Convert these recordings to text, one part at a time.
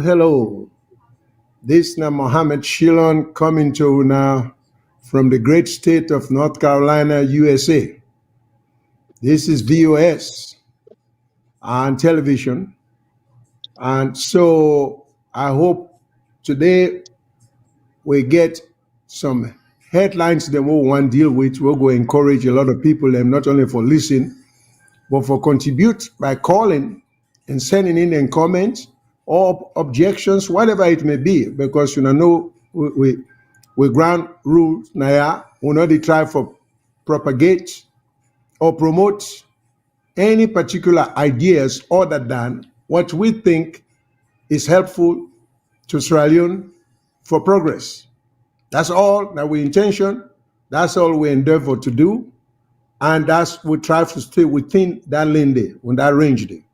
Hello. This is Mohammed Shilon coming to you now from the great state of North Carolina, USA. This is VOS on television. And so I hope today we get some headlines that we want to deal with. We're going to encourage a lot of people, and not only for listening, but for contribute by calling and sending in and comments or objections, whatever it may be, because we ground rules now. We not try for propagate or promote any particular ideas other than what we think is helpful to Sierra Leone for progress. That's all that we intention. That's all we endeavor to do. And that's we try to stay within that lane there, on that range there.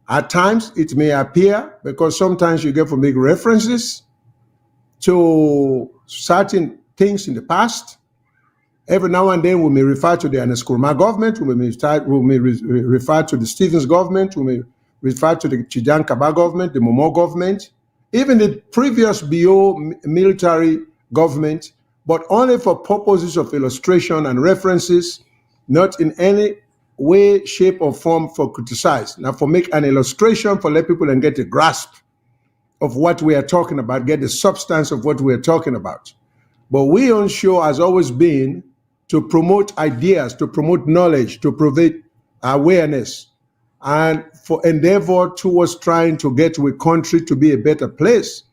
At times, it may appear, because sometimes you get to make references to certain things in the past. Every now and then, we may refer to the Nkrumah government, we may refer to the Stevens government, we may refer to the Chijan Kaba government, the Momo government, even the previous BO military government, but only for purposes of illustration and references, not in any way, shape, or form for criticize. Now, for make an illustration, for let people and get a grasp of what we are talking about, get the substance of what we are talking about. But we on show has always been to promote ideas, to promote knowledge, to provide awareness, and for endeavor towards trying to get our country to be a better place.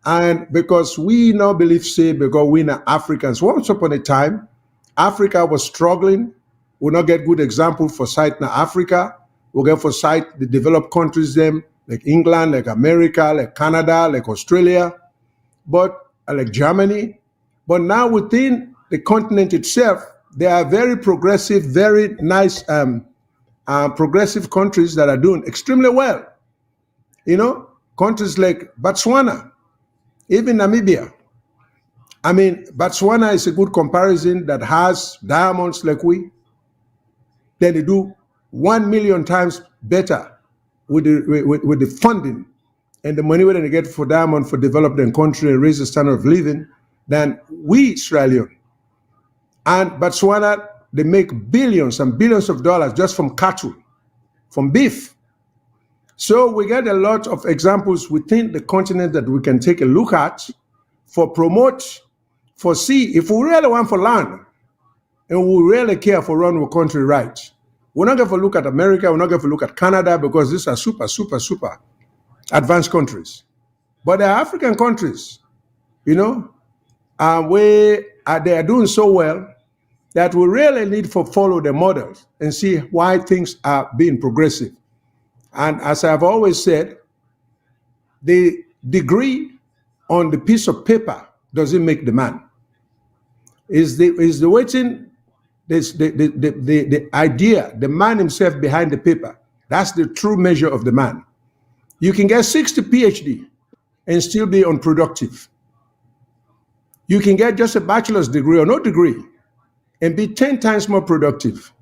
And because we now believe, say, because we are Africans, once upon a time, Africa was struggling. We not get good example for sight now Africa. We get for sight the developed countries them, like England, like America, like Canada, like Australia, but like Germany. But now within the continent itself, there are very progressive, very nice progressive countries that are doing extremely well. Countries like Botswana, even Namibia. I mean, Botswana is a good comparison that has diamonds like we. Then they do 1 million times better with the funding and the money that they get for diamond for developing country and raise the standard of living than we, Sierra Leone. And Botswana, they make billions and billions of dollars just from cattle, from beef. So we get a lot of examples within the continent that we can take a look at for promote, for see if we really want for land and we really care for run our country right. We're not going to look at America, we're not going to look at Canada, because these are super, super, super advanced countries. But there are African countries, where they are doing so well that we really need to follow the models and see why things are being progressive. And as I've always said, the degree on the piece of paper doesn't make the man. Is the waiting, the idea, the man himself behind the paper. That's the true measure of the man. You can get 60 PhD and still be unproductive. You can get just a bachelor's degree or no degree and be 10 times more productive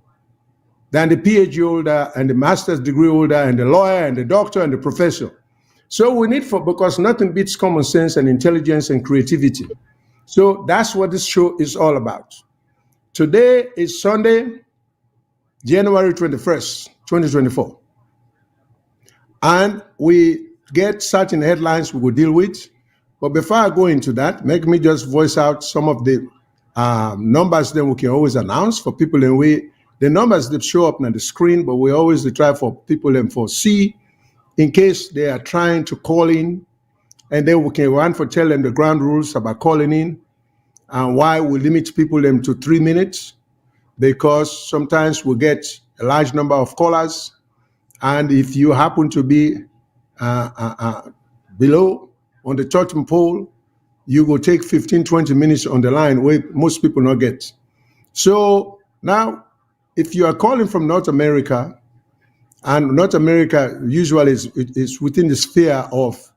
than the PhD holder and the master's degree holder and the lawyer and the doctor and the professor. So we need because nothing beats common sense and intelligence and creativity. So that's what this show is all about. Today is Sunday, January 21st, 2024. And we get certain headlines we will deal with. But before I go into that, make me just voice out some of the numbers that we can always announce for people. And the numbers that show up on the screen, but we always try for people and for see in case they are trying to call in. And then we can run for tell them the ground rules about calling in and why we limit people them to 3 minutes, because sometimes we get a large number of callers. And if you happen to be below on the totem pole, you will take 15, 20 minutes on the line where most people not get. So now, if you are calling from North America, and North America usually is within the sphere of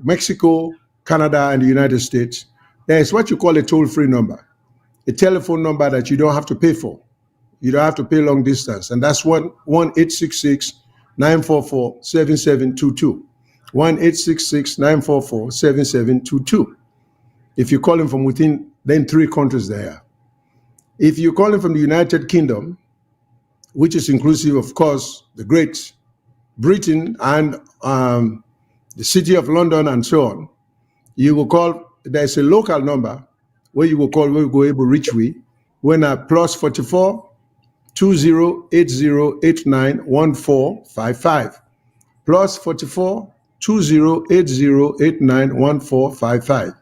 Mexico, Canada, and the United States, there is what you call a toll-free number, a telephone number that you don't have to pay for. You don't have to pay long distance. And that's 1-866-944-7722. 1-866-944-7722. If you're calling from within then 3 countries there. If you're calling from the United Kingdom, which is inclusive, of course, the Great Britain and the City of London and so on, you will call, there's a local number where you will call, where you go able to reach we, when +44 2080891455. +44 2080891455.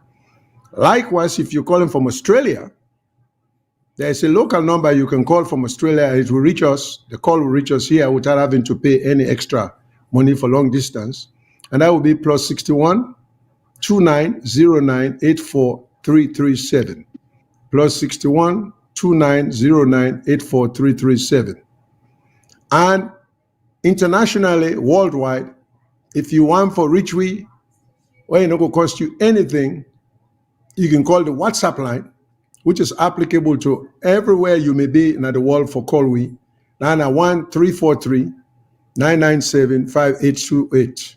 Likewise, if you're calling from Australia, there's a local number you can call from Australia. It will reach us. The call will reach us here without having to pay any extra money for long distance. And that will be +61 29098437. +61 29098437. And internationally, worldwide, if you want for reach we, well, it's not going to cost you anything, you can call the WhatsApp line, which is applicable to everywhere you may be in the world for call we, 901-343-997-5828.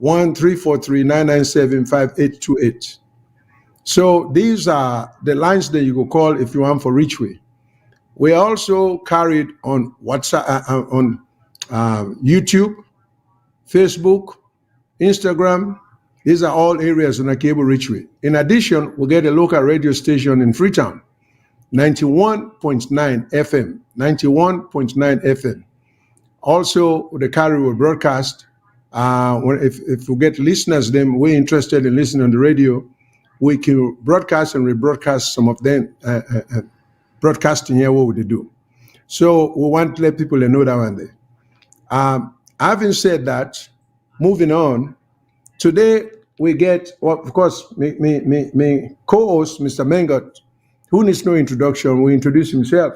1-343-997-5828. So these are the lines that you can call if you want for Reachway. We also carried on WhatsApp, on YouTube, Facebook, Instagram. These are all areas on a cable Reachway. In addition, we get a local radio station in Freetown, 91.9 FM, 91.9 FM. Also, the carry will broadcast. If we get listeners, then we're interested in listening on the radio, we can broadcast and rebroadcast some of them, broadcasting here, what would they do? So we want to let people know that one day. Having said that, moving on, today we get, well, of course, me co-host, Mr. Mengot, who needs no introduction, will introduce himself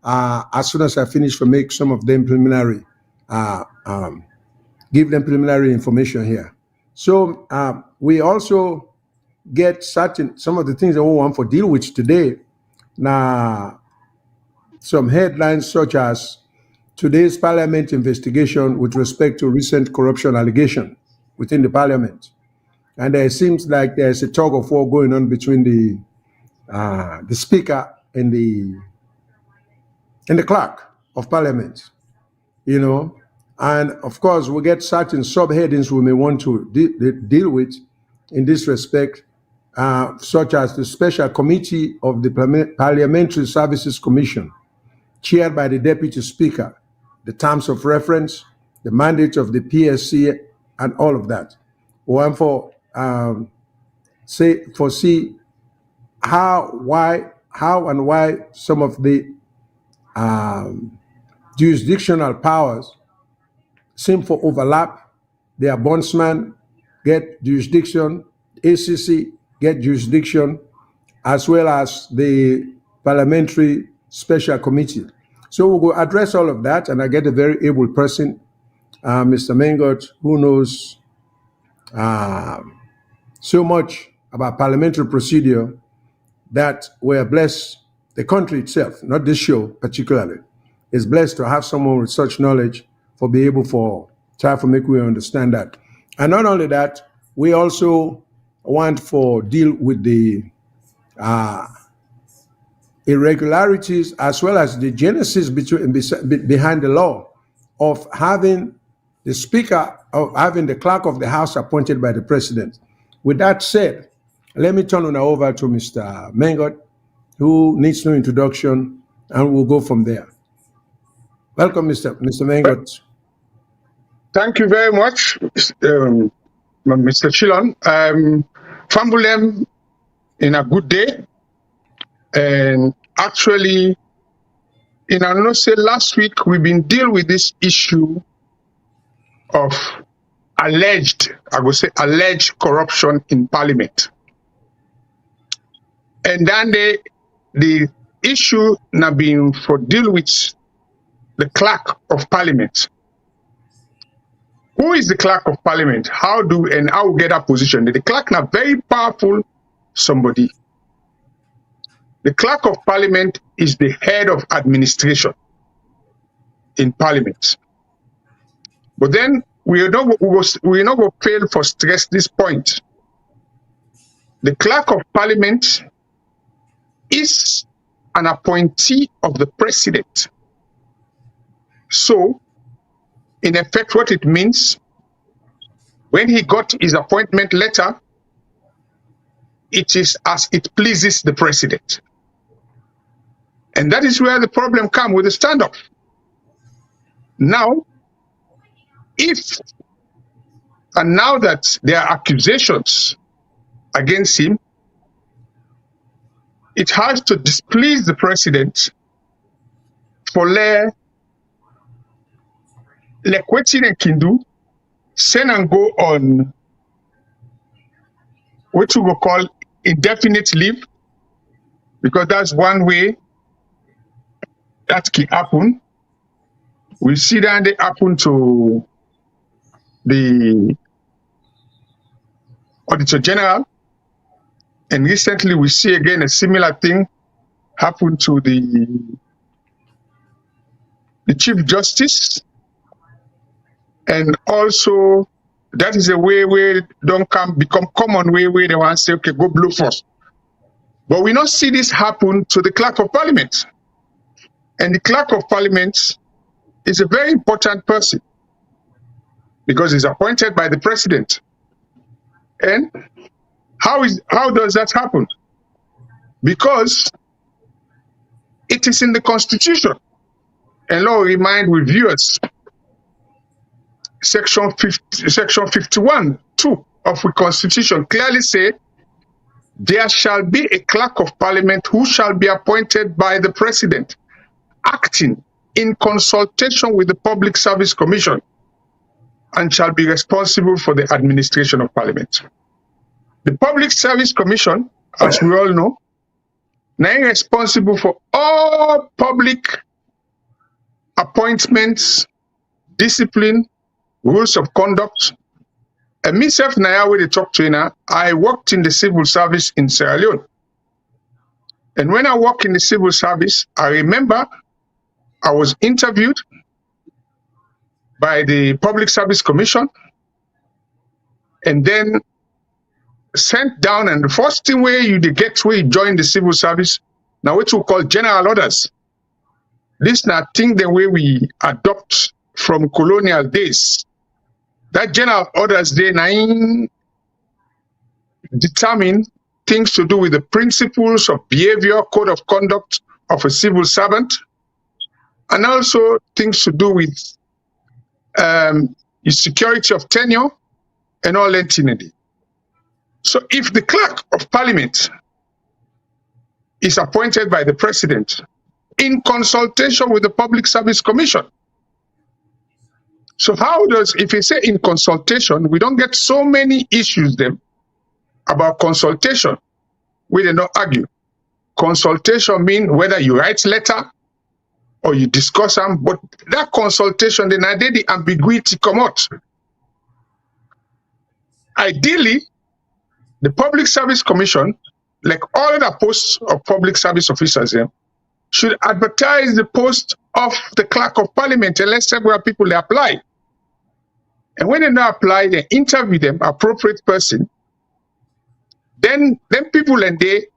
as soon as I finish to make some of them preliminary, give them preliminary information here. So we also get some of the things that we want for deal with today. Now, some headlines such as today's Parliament investigation with respect to recent corruption allegation within the Parliament. And it seems like there's a tug of war going on between the Speaker and the Clerk of Parliament, you know. And of course, we get certain subheadings we may want to deal with in this respect, such as the Special Committee of the Parliamentary Services Commission, chaired by the Deputy Speaker, the terms of reference, the mandate of the PSC, and all of that. We want for foresee how and why some of the jurisdictional powers seem for overlap. The ombudsman get jurisdiction, ACC get jurisdiction, as well as the Parliamentary Special Committee. So we'll go address all of that, and I get a very able person, Mr. Mengot, who knows so much about parliamentary procedure that we're blessed, the country itself, not this show particularly, is blessed to have someone with such knowledge for be able for try to make we understand that. And not only that, we also want for deal with the irregularities as well as the genesis behind the law of having the Speaker, of having the Clerk of the House appointed by the President. With that said, let me turn on over to Mr. Mengot, who needs no introduction, and we'll go from there. Welcome, Mr. Mengot. Thank you very much, Mr. Chilon. Fambulem in a good day. And actually, in I say last week, we've been dealing with this issue of alleged corruption in Parliament. And then the issue now being for deal with the Clerk of Parliament. Who is the Clerk of Parliament? How we get that position? The Clerk now very powerful somebody. The Clerk of Parliament is the head of administration in Parliament. But then we not go fail for stress this point. The clerk of parliament is an appointee of the president. So, in effect, what it means, when he got his appointment letter, it is as it pleases the president. And that is where the problem comes with the standoff. Now, now that there are accusations against him, it has to displease the president for le Kwetine Kindu send and go on what we will call indefinite leave, because that's one way that can happen. We see that they happen to the Auditor General, and recently we see again a similar thing happen to the Chief Justice, and also that is a way where don't become common where they want to say, okay, go blue first. But we not see this happen to the Clerk of Parliament. And the Clerk of Parliament is a very important person because he's appointed by the president. And how does that happen? Because it is in the Constitution. And Law remind reviewers, section 51(2) of the Constitution clearly say, there shall be a clerk of parliament who shall be appointed by the president, acting in consultation with the Public Service Commission, and shall be responsible for the administration of parliament. The Public Service Commission, as we all know, now is responsible for all public appointments, discipline, rules of conduct. And myself, now with the top trainer, I worked in the civil service in Sierra Leone. And when I worked in the civil service, I remember I was interviewed by the Public Service Commission and then sent down. And the first thing where you join the civil service, now what we call general orders. This now thing the way we adopt from colonial days. That general orders they determine things to do with the principles of behavior, code of conduct of a civil servant, and also things to do with security of tenure and all entity. So if the clerk of parliament is appointed by the president in consultation with the Public Service Commission, so if you say in consultation, we don't get so many issues then about consultation. We did not argue. Consultation means whether you write letter or you discuss them, but that consultation, then I did the ambiguity come out. Ideally, the Public Service Commission, like all other posts of public service officers here, should advertise the post of the Clerk of Parliament and let several people apply. And when they now apply, they interview them, appropriate person. Then people and the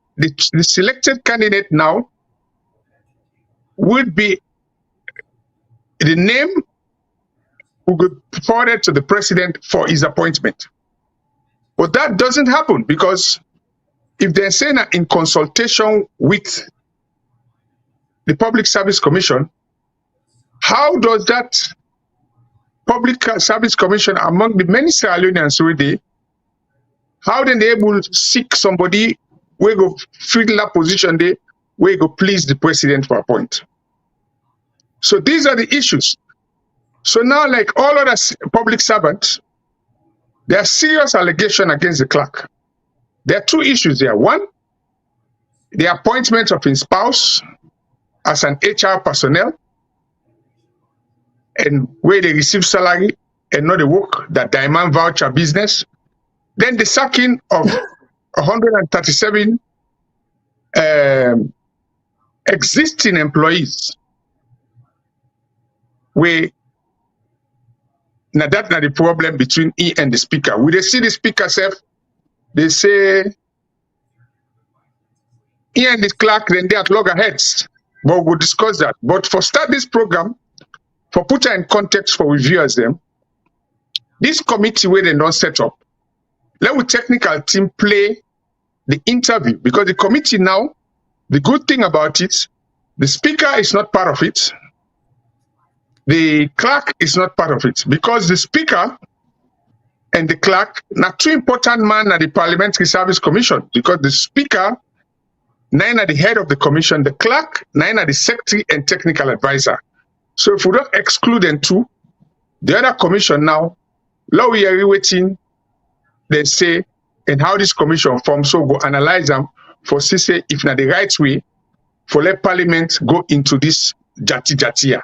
selected candidate now would be the name who could forward to the president for his appointment. But that doesn't happen because if they're saying that in consultation with the Public Service Commission, how does that Public Service Commission, among the many Sierra Leoneans already, how then they able to seek somebody where go fill that position there, where go please the president for a point? So these are the issues. So now, like all other public servants, there are serious allegations against the clerk. There are two issues there. One, the appointment of his spouse as an HR personnel, and where they receive salary and not the work, that diamond voucher business. Then the sacking of 137 existing employees, where Now that's not the problem between he and the speaker. We they see the speaker self, they say he and the clerk, then they at loggerheads. But we'll discuss that. But for start this program, for put in context for reviewers them, this committee where they don't set up, let the technical team play the interview, because the committee now, the good thing about it, the speaker is not part of it. The clerk is not part of it, because the speaker and the clerk not two important men at the Parliamentary Service Commission, because the speaker, nine at the head of the commission, the clerk, nine at the secretary and technical advisor. So if we don't exclude them two, the other commission now, now we are waiting, they say, and how this commission forms, so go analyze them for say if not the right way, for let Parliament go into this jatia.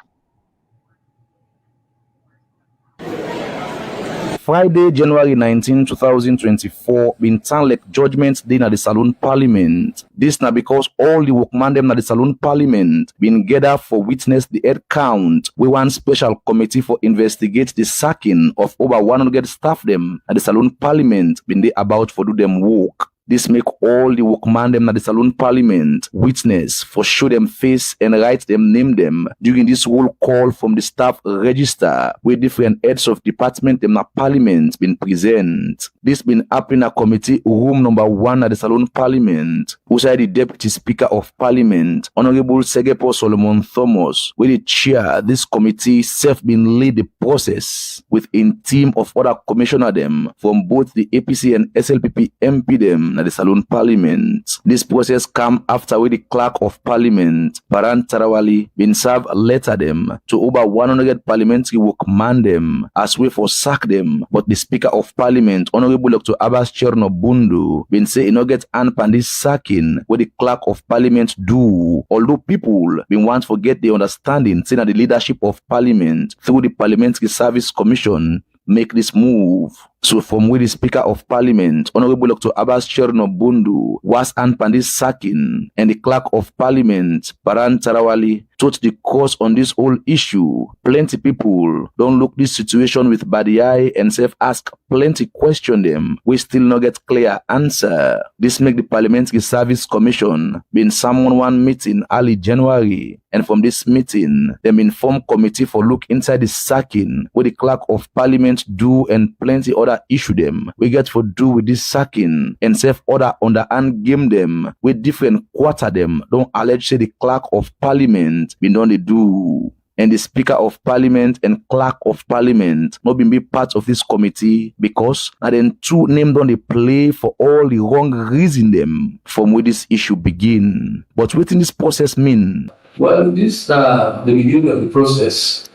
Friday, January 19, 2024, been turn like judgment day na the Saloon Parliament. This na because all the workman them na the Saloon Parliament been gathered for witness the head count. We want special committee for investigate the sacking of over 100 staff them at the Saloon Parliament been they about for do them work. This make all the workman them at the Saloon Parliament witness for show them face and write them name them during this whole call from the staff register where different heads of department them at Parliament been present. This been happening at committee room number 1 at the Saloon Parliament, who's the Deputy Speaker of Parliament, Honorable Segepo Solomon Thomas, where the chair this committee self been lead the process with a team of other commissioner them from both the APC and SLPP MP them at the Saloon Parliament. This process come after where the Clerk of Parliament, Paran Tarawali, been served a letter them to over 100 parliamentary workman them as way for sack them, but the Speaker of Parliament, Honorable Dr. Abbas Cherno Bundu, been say he no get hand pan this sacking where the Clerk of Parliament do, although people been want to get the understanding saying that the leadership of Parliament through the Parliamentary Service Commission make this move. So from where the Speaker of Parliament, Honorable Dr. Abbas Cherno Bundu, was hand pan this sacking, and the Clerk of Parliament, Paran Tarawali, took the course on this whole issue. Plenty people don't look this situation with bad eye and self-ask plenty question them. We still not get clear answer. This make the Parliamentary Service Commission been summoned one meeting early January, and from this meeting, them inform committee for look inside the sacking where the Clerk of Parliament do and plenty other issue them. We get for do with this sacking and self order underhand game them with different quarter them. Don't allege say the Clerk of Parliament been done they do. And the Speaker of Parliament and Clerk of Parliament not been be part of this committee because and then two named on the play for all the wrong reason them from where this issue begin. But what in this process mean? Well, this the beginning of the process.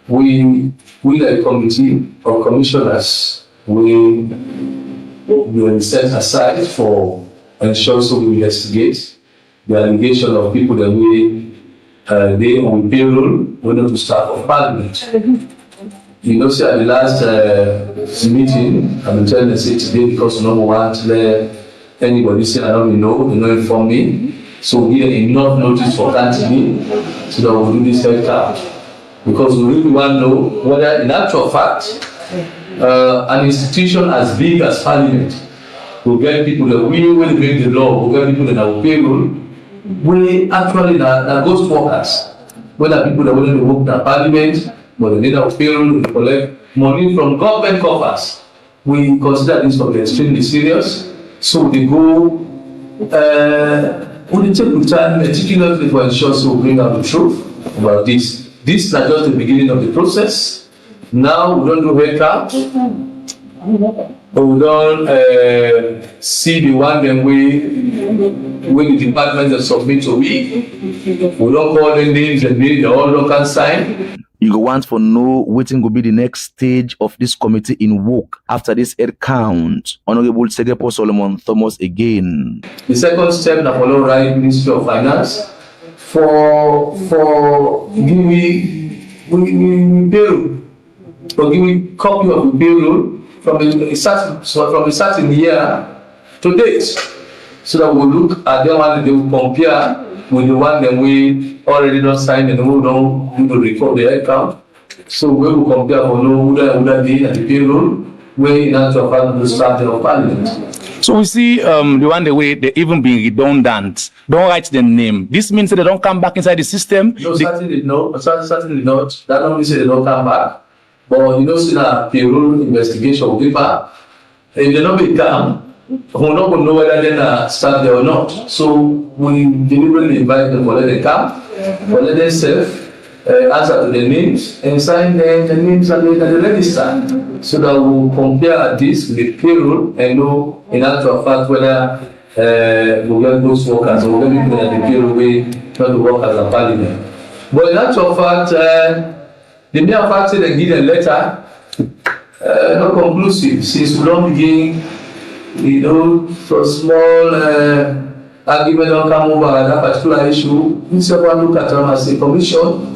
We like committee of commissioners, we set aside for ensure so we investigate the allegation of people that they on payroll were not to staff of Parliament. You know, see at the last meeting, I've been telling the city today because no one wants to let anybody say I don't know, you know, inform me. So we get enough notice for me so that we'll do this head count. Because we really want to know whether, in actual fact, an institution as big as Parliament will get people that we will make the law, will get people that are payroll, we actually are ghost workers. Whether people that want to work in Parliament, but they need our payroll to collect money from government coffers. We consider this to be extremely serious. So they go, we take the time meticulously to ensure so we bring out the truth about this. This is just the beginning of the process. Now we don't do head count. We don't see the one then when the department that submit to we don't call the names and they all local sign. You go want for know waiting will be the next stage of this committee in work after this head count. Honorable Segepo Solomon Thomas again. The second step na follow right Ministry of Finance for giving payroll, for giving copy of the payroll from a certain year to date, so that we'll look at the one that they will compare with the one that we already don't sign and we don't do the record the account. So we will compare for no would be at the payroll, where in actual fact the structure of Parliament. So we see the way they even being redundant. Don't write the name. This means that they don't come back inside the system. No, certainly no. Certainly not. That don't mean they don't come back. But you know, see that payroll investigation paper, if they don't become, we're not going to know whether they start there or not. So we deliberately invite them for let them come, for let them serve, answer to the names, and sign the names at the register. So that we'll compare this with the payroll and know in actual fact whether we'll get those workers or we'll get people at the payroll way not to work as a Parliament. But in actual fact, the mere fact that they give a letter not conclusive since we don't begin, you know, for small argument don't come over that particular issue. Instead of look at them as a commission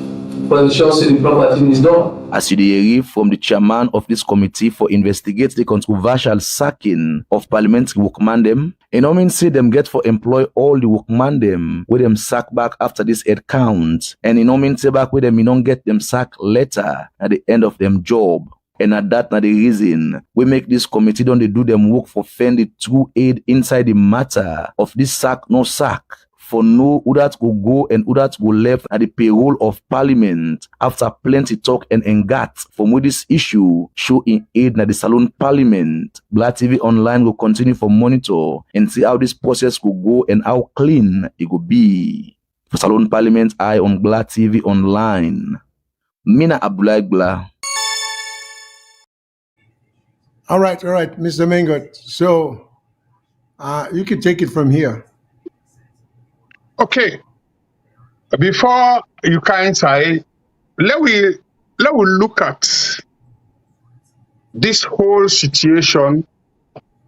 for ensure the proper thing is done. As you hear from the chairman of this committee for investigate the controversial sacking of parliamentary workman them, and I mean say them get for employ all the workman them with them sack back after this head count, and in mean say back with them you don't get them sack later at the end of them job. And at that na the reason we make this committee don't they do them work for fend the true aid inside the matter of this sack no sack. For know who that will go and who that will left at the payroll of Parliament after plenty talk and engat from where this issue show in aid na the Saloon Parliament. Black TV Online will continue for monitor and see how this process will go and how clean it will be. For Saloon Parliament, I on Black TV Online. Mina Abdullah Bla. All right, Mr. Mengot. So you can take it from here. Okay. Before you can say, let we look at this whole situation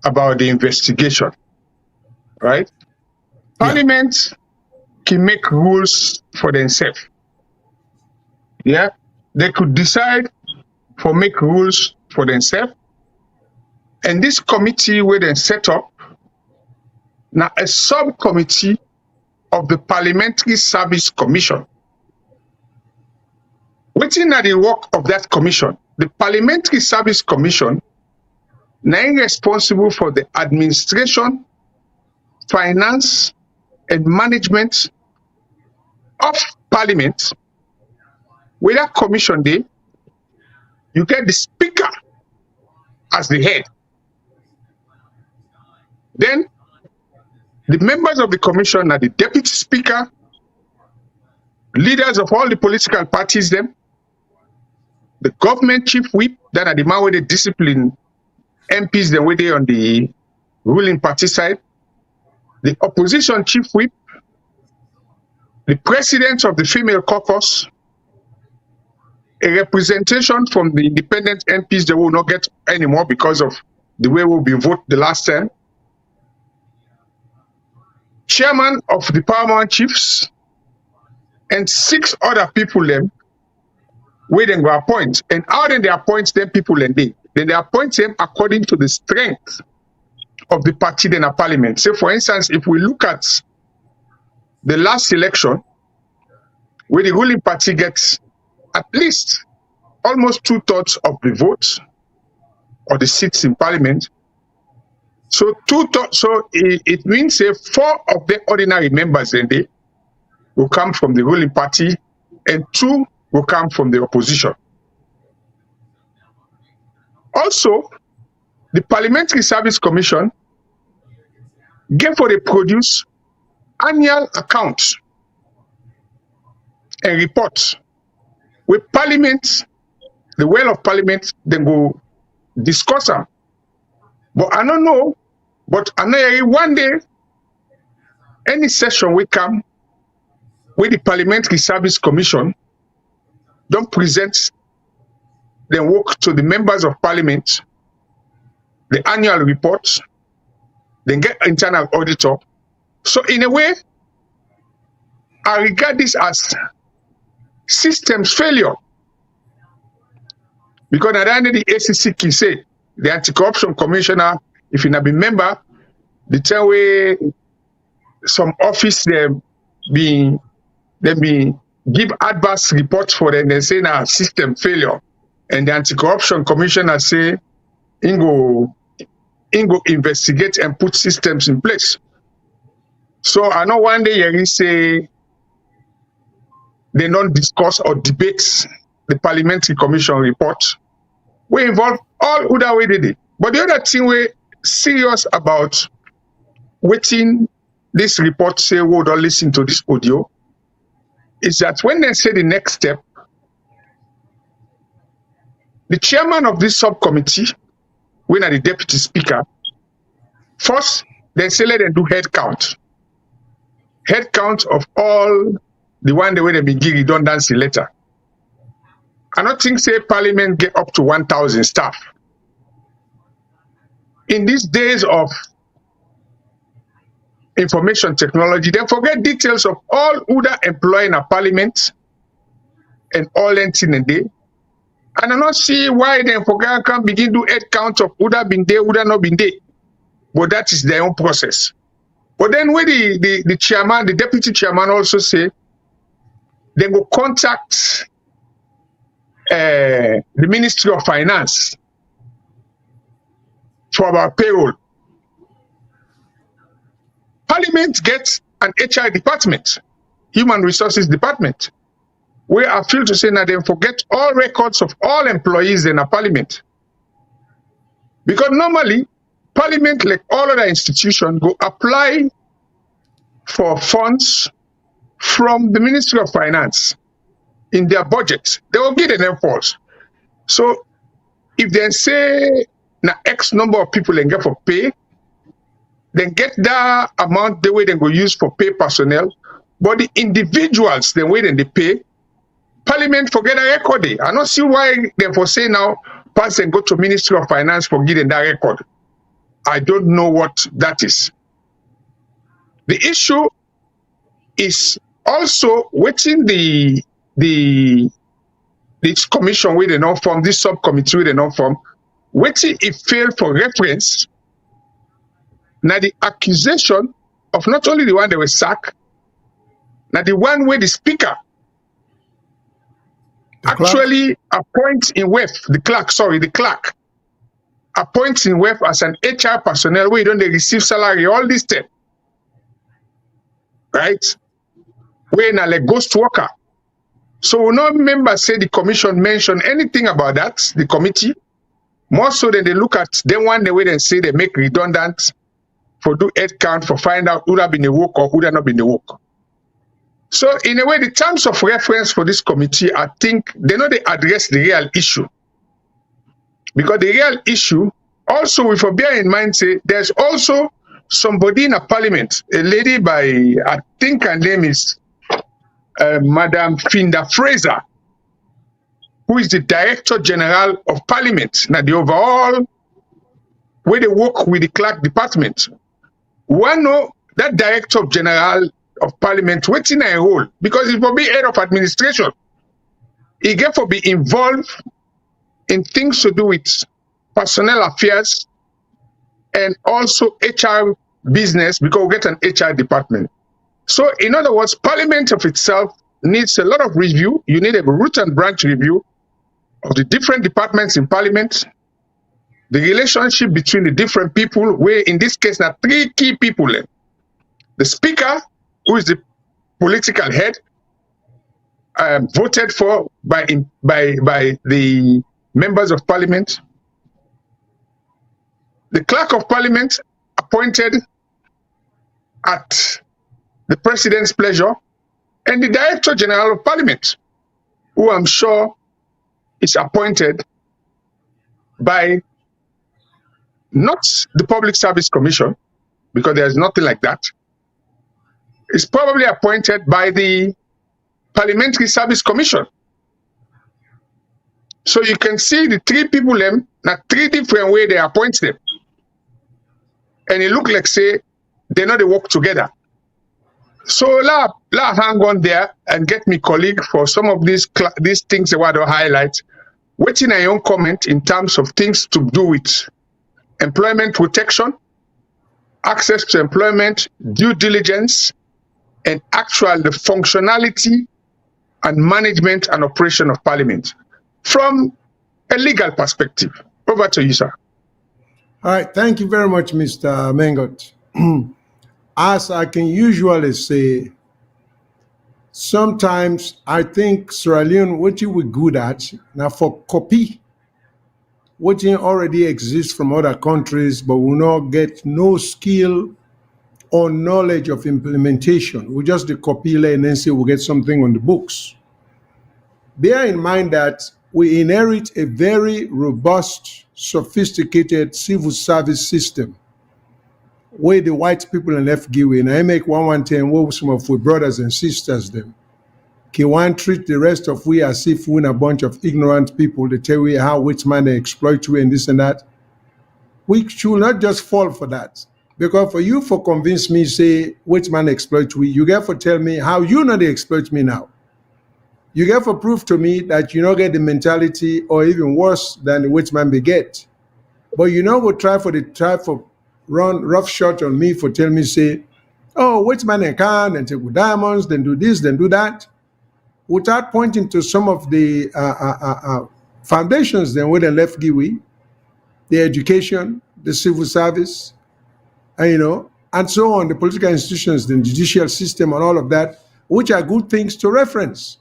about the investigation, right? Yeah. Parliament can make rules for themselves. Yeah, they could decide for make rules for themselves, and this committee where they set up now a subcommittee of the Parliamentary Service Commission. Within the work of that commission, the Parliamentary Service Commission now responsible for the administration, finance, and management of Parliament. With that commission day, you get the Speaker as the head. Then the members of the commission are the Deputy Speaker, leaders of all the political parties, them, the government chief whip, that are the man where they discipline MPs, the way they on the ruling party side, the opposition chief whip, the president of the female caucus, a representation from the independent MPs they will not get anymore because of the way we'll be voted the last time, chairman of the paramount chiefs, and 6 other people them where they go appoint. And how then they appoint them people and then they appoint them according to the strength of the party in a parliament. Say for instance, if we look at the last election, where the ruling party gets at least almost 2/3 of the votes or the seats in parliament. So it means 4 of the ordinary members in there will come from the ruling party and 2 will come from the opposition. Also, the Parliamentary Service Commission gave for the produce annual accounts and reports with Parliament, the well of Parliament, then go discuss them. But I don't know, but I know one day, any session will come with the Parliamentary Service Commission, don't present the work to the members of Parliament, the annual reports, then get internal auditor. So in a way, I regard this as systems failure. Because at the end of the ACC can say, the anti-corruption commissioner, if you not be member, the time way some office they be give adverse reports for them. They say now system failure. And the Anti-Corruption Commissioner say, Ingo investigate and put systems in place. So I know one day Yeri say they don't discuss or debate the Parliamentary Commission report. We involve all who that way did it. But the other thing we're serious about waiting this report say, oh, don't listen to this audio, is that when they say the next step, the chairman of this subcommittee, when are the deputy speaker, first, they say let them do head count. Head count of all the one the way they been give redundancy letter. I don't think say Parliament get up to 1,000 staff. In these days of information technology, they forget details of all who that employ in a Parliament and all anything in there. And I don't see why they forget can begin to head count of who that been there, who that not been there. But that is their own process. But then when the chairman, the deputy chairman also say, they go contact the Ministry of Finance for our payroll. Parliament gets an HR department, Human Resources Department, where I feel to say that they forget all records of all employees in a Parliament. Because normally, Parliament, like all other institutions, go apply for funds from the Ministry of Finance in their budget. They will get an enforce. So if they say na X number of people and get for pay, then get that amount the way they go use for pay personnel. But the individuals, the way they pay, Parliament forget a record. I don't see why they for say now pass and go to Ministry of Finance for getting that record. I don't know what that is. The issue is also waiting this commission with an form, this subcommittee with an form, waiting it failed for reference. Now the accusation of not only the one that was sacked, now the one where the speaker actually appoints in WEF, the clerk appoints in WEF as an HR personnel where you don't receive salary, all this stuff. Right? Where now like ghost worker. So no member say the commission mention anything about that, the committee, more so than they look at them one the way they say they make redundant for do head count for find out who have been a work or who have not been a work. So in a way, the terms of reference for this committee, I think they know they address the real issue. Because the real issue, also we for bear in mind, say there's also somebody in a Parliament, a lady by, I think her name is Madam Finda Fraser, who is the Director General of Parliament. Now the overall, where they work with the clerk department. One know that Director General of Parliament waiting a role because he will be head of administration. He get to be involved in things to do with personnel affairs and also HR business because we get an HR department. So in other words, Parliament of itself needs a lot of review. You need a root and branch review of the different departments in Parliament, the relationship between the different people, where in this case now 3 key people. The Speaker, who is the political head, voted for by the members of Parliament. The Clerk of Parliament appointed at the President's pleasure, and the Director General of Parliament, who I'm sure is appointed by not the Public Service Commission, because there's nothing like that. It's probably appointed by the Parliamentary Service Commission. So you can see the 3 people them, now 3 different ways they appoint them. And it look like say they know they work together. So la hang on there and get me colleague for some of these things I want to highlight. Waiting a own comment in terms of things to do with employment protection, access to employment, due diligence, and actual the functionality and management and operation of Parliament from a legal perspective. Over to you, sir. All right, thank you very much, Mr. Mengot. As I can usually say, sometimes I think Sierra Leone, what you were good at, now for copy, what already exists from other countries, but will not get no skill or knowledge of implementation. We just the copy and then say we'll get something on the books. Bear in mind that we inherit a very robust, sophisticated civil service system where the white people in left give and I make 110 where some of we brothers and sisters them. Can one treat the rest of we as if we're a bunch of ignorant people. They tell we how which man they exploit we and this and that. We should not just fall for that. Because for you for convince me, say, which man exploit we, you get for tell me how you know they exploit me now. You get for prove to me that you don't get the mentality or even worse than the which man beget. But you know what try for run rough shot on me for tell me say, oh, which man they can and take with diamonds, then do this, then do that. Without pointing to some of the foundations then where they left Giwi, the education, the civil service, and, and so on, the political institutions, the judicial system and all of that, which are good things to reference.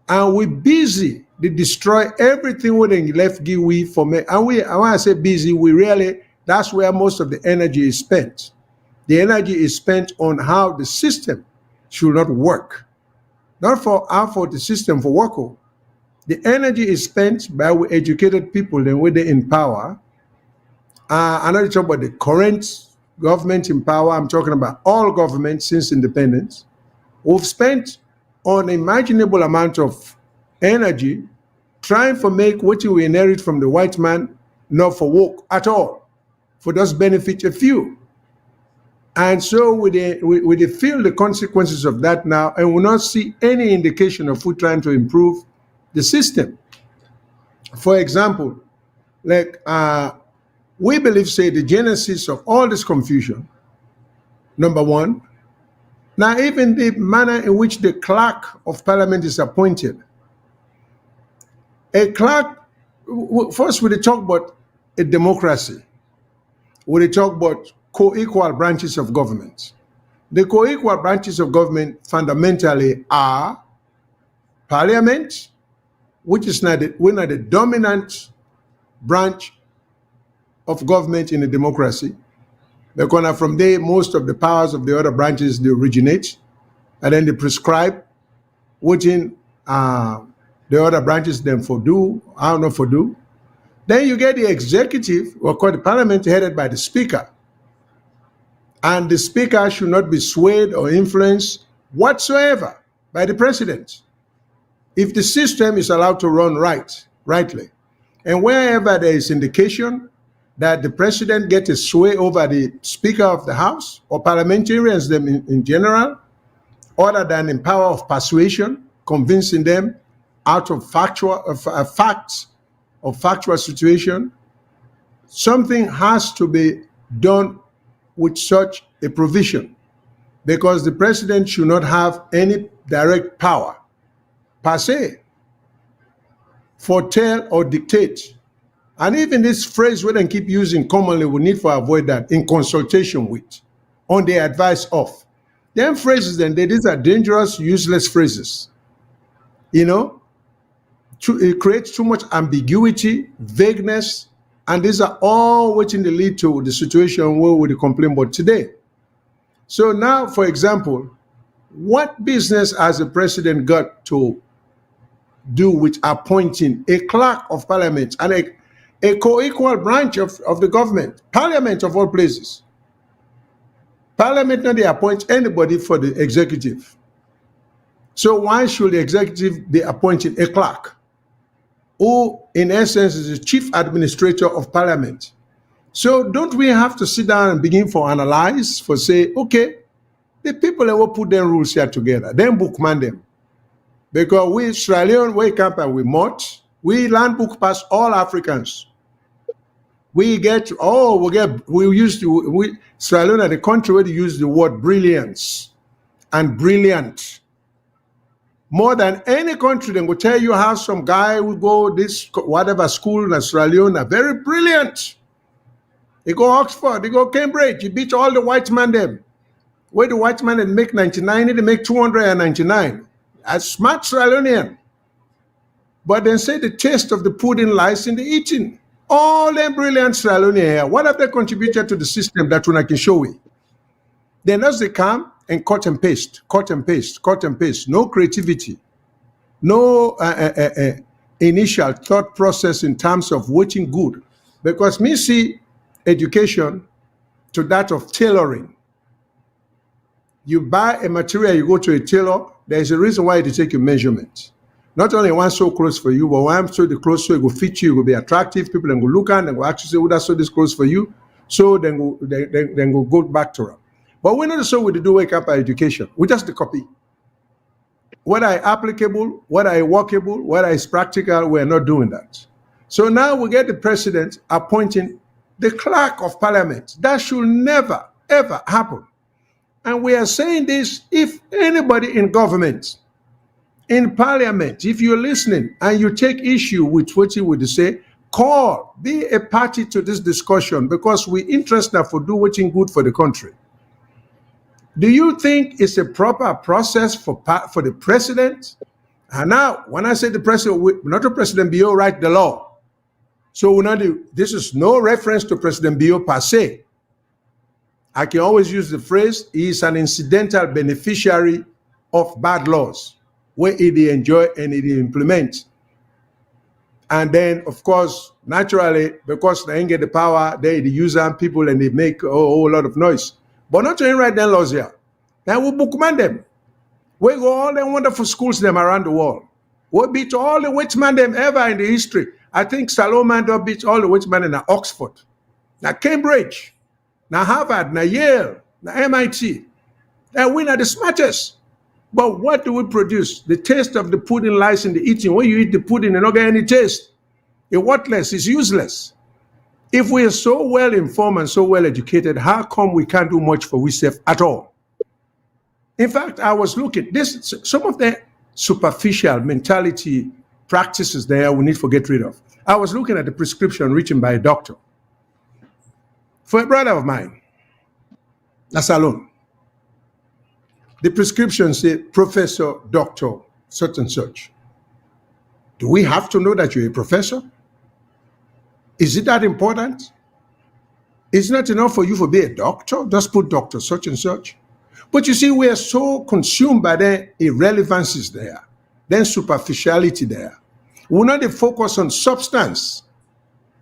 And we're busy to destroy everything where they left Giwi for me. And when I say busy, that's where most of the energy is spent. The energy is spent on how the system should not work. Not for the system for work. The energy is spent by educated people and where they in power. I'm not talking about the current government in power. I'm talking about all governments since independence. We've spent an unimaginable amount of energy trying to make what you inherit from the white man not for work at all, for just benefit a few. And so we feel the consequences of that now and will not see any indication of who trying to improve the system. For example, like we believe, say, the genesis of all this confusion, number one, now even the manner in which the clerk of parliament is appointed. A clerk, first we talk about a democracy. We talk about co-equal branches of government. The co-equal branches of government fundamentally are parliament, which is not the dominant branch of government in a democracy. Because from there, most of the powers of the other branches, they originate, and then they prescribe what in the other branches them for do, I don't know for do. Then you get the executive, or called the parliament, headed by the speaker. And the speaker should not be swayed or influenced whatsoever by the president. If the system is allowed to run rightly, and wherever there is indication that the president gets a sway over the speaker of the house or parliamentarians them in general, other than in power of persuasion, convincing them out of facts or factual situation, something has to be done with such a provision, because the president should not have any direct power per se, foretell or dictate. And even this phrase we don't keep using commonly, we need to avoid that, in consultation with, on the advice of. Them phrases, then these are dangerous, useless phrases. It creates too much ambiguity, vagueness, and these are all which in the lead to the situation where we complain about today. So now, for example, what business has the president got to do with appointing a clerk of parliament and a co-equal branch of the government, parliament of all places? Parliament not they appoint anybody for the executive. So why should the executive be appointing a clerk, who in essence is the chief administrator of parliament? So don't we have to sit down and begin for analyze, for say, okay, the people that will put their rules here together, then bookman them. Because we Sierra Leone wake up and we land book past all Africans. Sierra Leone are the country where they use the word brilliance and brilliant. More than any country, they will tell you how some guy will go this whatever school in Sierra Leone, very brilliant. He go Oxford, he go Cambridge, he beat all the white man them. Where the white man didn't make 99, they make 299. A smart Sierra Leonean. But then say the taste of the pudding lies in the eating. All them brilliant Sierra Leonean here, what have they contributed to the system that one I can show you? Then as they come and cut and paste, cut and paste, cut and paste. No creativity, no initial thought process in terms of waiting good. Because me see education to that of tailoring. You buy a material, you go to a tailor, there's a reason why they take your measurements. Not only one sew clothes for you, but one sew the clothes so it will fit you, it will be attractive, people then go look at and go actually say, oh, that's sew this clothes for you. So then go back to them. But we're not so we do wake up our education. We just the copy. Whether it's applicable, whether it's workable, whether it's practical, we're not doing that. So now we get the president appointing the clerk of parliament. That should never, ever happen. And we are saying this, if anybody in government, in parliament, if you're listening and you take issue with what you would say, call, be a party to this discussion because we're interested for doing what's good for the country. Do you think it's a proper process for the president? And now, when I say the president, not the President Bio write the law. So we're not, this is no reference to President Bio per se. I can always use the phrase, he is an incidental beneficiary of bad laws, where he enjoy and he implement. And then, of course, naturally, because they ain't get the power, they use them people and they make a whole lot of noise. But not to write them laws here. Now we bookman them. We go all the wonderful schools them around the world. We beat all the witch men them ever in the history. I think Salomon beat all the witch men in Oxford, now Cambridge, now Harvard, now Yale, now MIT. And we are the smartest. But what do we produce? The taste of the pudding lies in the eating. When you eat the pudding, you don't get any taste. It's worthless, it's useless. If we are so well informed and so well educated, how come we can't do much for ourselves at all? In fact, I was looking, some of the superficial mentality practices there we need to get rid of. I was looking at the prescription written by a doctor for a brother of mine, that's alone. The prescription said, Professor, Doctor, such and such. Do we have to know that you're a professor? Is it that important? It's not enough for you to be a doctor. Just put doctor, such and such. But you see, we are so consumed by the irrelevancies there, then superficiality there. We're not focus on substance.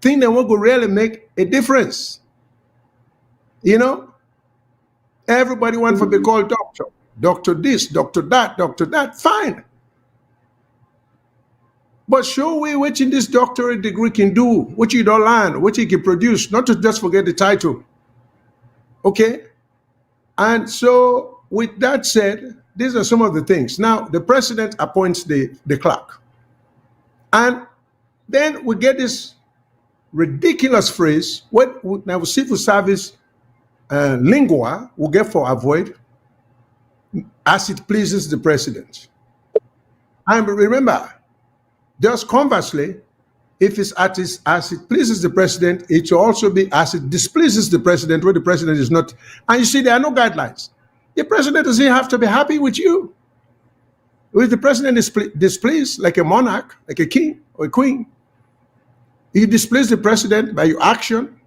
Thing that will really make a difference. You know? Everybody wants to be called doctor. Doctor this, doctor that, fine. But show me what in this doctorate degree can do, what you don't learn, what you can produce, not to just forget the title. Okay? And so, with that said, these are some of the things. Now, the president appoints the clerk. And then we get this ridiculous phrase, what now civil service lingua will get for avoid, as it pleases the president. And remember, just conversely, if it's as it pleases the president, it should also be as it displeases the president, where the president is not. And you see, there are no guidelines. The president doesn't have to be happy with you. If the president is displeased, like a monarch, like a king or a queen, you displease the president by your action,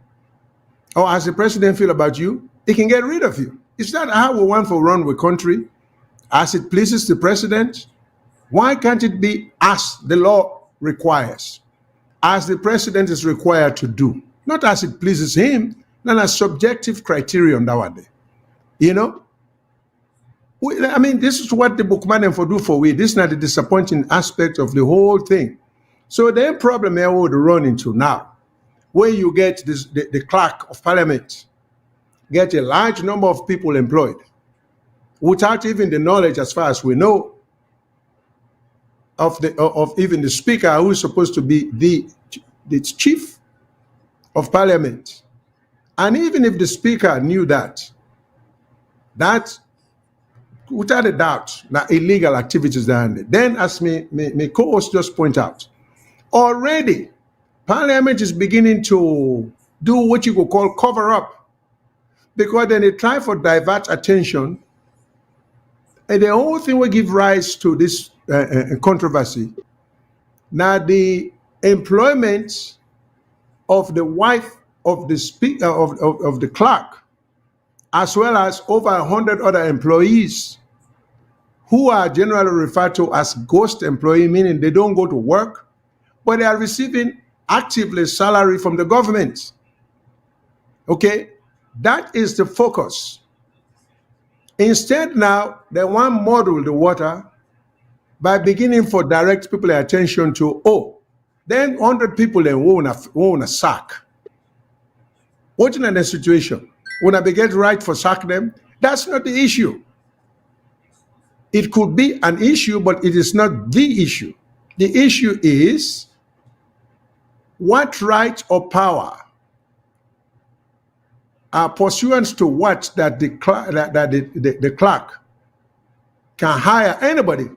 or as the president feel about you, he can get rid of you. Is that how we want to run the country? As it pleases the president? Why can't it be as the law requires? As the president is required to do? Not as it pleases him, not as subjective criterion nowadays. You know? I mean, this is what the bookman for do for we. This is not the disappointing aspect of the whole thing. So the problem here we would run into now, where you get this, the clerk of parliament, get a large number of people employed, without even the knowledge, as far as we know, of even the speaker, who is supposed to be the chief of parliament. And even if the speaker knew that without a doubt, now illegal activities down there. Then, as my co-host just point out, already Parliament is beginning to do what you could call cover up, because then they try for divert attention, and the whole thing will give rise to this controversy. Now, the employment of the wife of the speaker of the clerk, as well as over 100 other employees who are generally referred to as ghost employee, meaning they don't go to work, but they are receiving actively salary from the government. Okay, that is the focus. Instead, now they want to muddle the water by beginning for direct people attention to, oh, then 100 people then won't sack. What's in the situation? When I get right for sack them, that's not the issue. It could be an issue, but it is not the issue. The issue is what right or power are pursuant to what that the clerk can hire anybody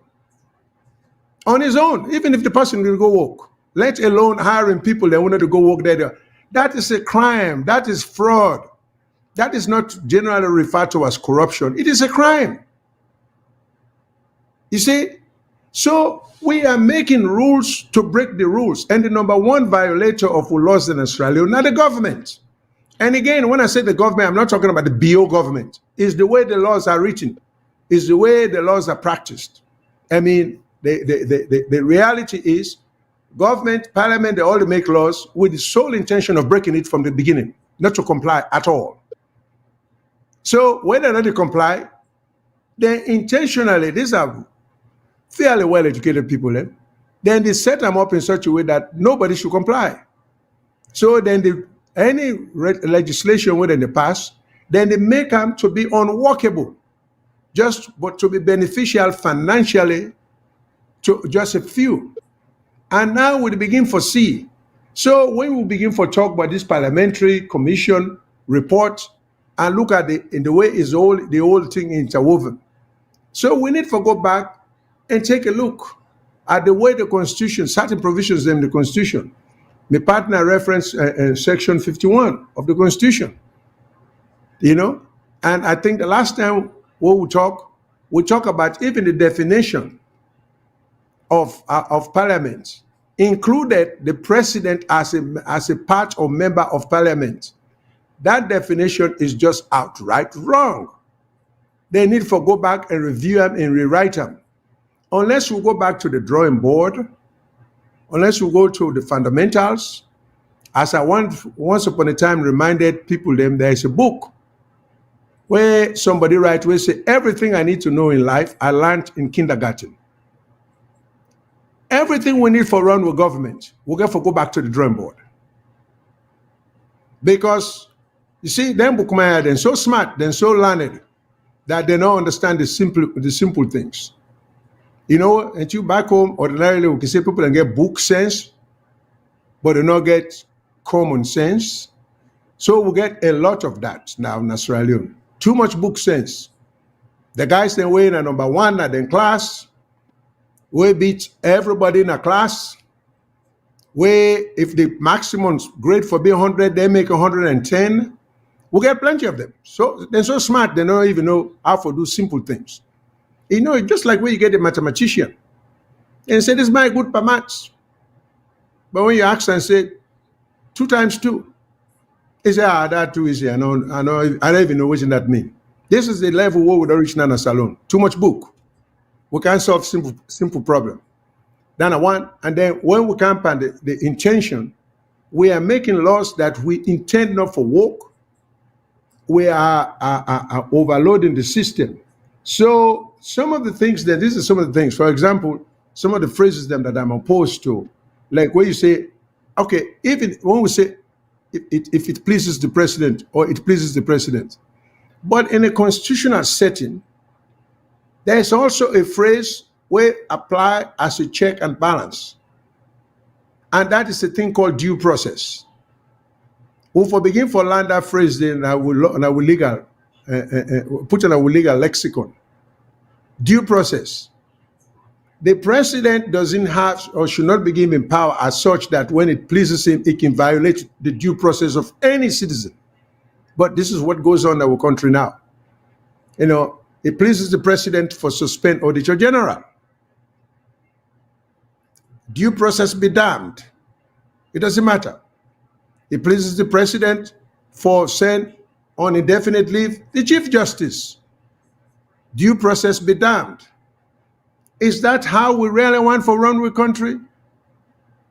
on his own, even if the person will go work, let alone hiring people that wanted to go work there. That is a crime. That is fraud. That is not generally referred to as corruption. It is a crime. You see? So we are making rules to break the rules. And the number one violator of laws in Australia, not the government. And again, when I say the government, I'm not talking about the BO government. It's the way the laws are written. It's the way the laws are practiced. I mean, the reality is government, parliament, they all make laws with the sole intention of breaking it from the beginning, not to comply at all. So when they not comply, then intentionally, these are fairly well-educated people, then they set them up in such a way that nobody should comply. So then any legislation within the past, then they make them to be unworkable, but to be beneficial financially to just a few. And now we begin for C. So when we begin for talk about this parliamentary commission report and look at in the way is the whole thing interwoven. So we need to go back and take a look at the way the Constitution, certain provisions in the Constitution. My partner referenced Section 51 of the Constitution. You know, and I think the last time we talk about even the definition of Parliament included the president as a part or member of Parliament. That definition is just outright wrong. They need to go back and review them and rewrite them. Unless we go back to the drawing board, unless we go to the fundamentals, as I once upon a time reminded people, there is a book where somebody writes, where say, everything I need to know in life, I learned in kindergarten. Everything we need for run with government, we'll get to go back to the drawing board. Because, you see, them bookmaya, they're so smart, they're so learned, that they don't understand the simple things. You know, and you back home, ordinarily, we can say people can get book sense, but they don't get common sense. So we get a lot of that now in Sierra Leone. Too much book sense. The guys that win are number one at the class, we beat everybody in a class, where if the maximum grade for being 100, they make 110. We get plenty of them. So they're so smart, they don't even know how to do simple things. You know, just like when you get a mathematician and say, this is my good per maths. But when you ask and say, 2 times 2, he say, that 2 is here. I don't even know what that means. This is the level where we don't reach Nana Salon. Too much book. We can't solve simple problem. Then and then when we can't find the intention, we are making laws that we intend not for work. We are overloading the system. So some of the things these are some of the things. For example, some of the phrases that I'm opposed to, like where you say, okay, when we say if it pleases the president or it pleases the president, but in a constitutional setting, there is also a phrase where apply as a check and balance, and that is a thing called due process. If we begin for learn that phrase, then I will legal put in a legal lexicon. Due process. The president doesn't have or should not be given power as such that when it pleases him, it can violate the due process of any citizen. But this is what goes on in our country now. You know, it pleases the president for suspend auditor general. Due process be damned. It doesn't matter. It pleases the president for send on indefinite leave the chief justice. Due process be damned. Is that how we really want for run our country?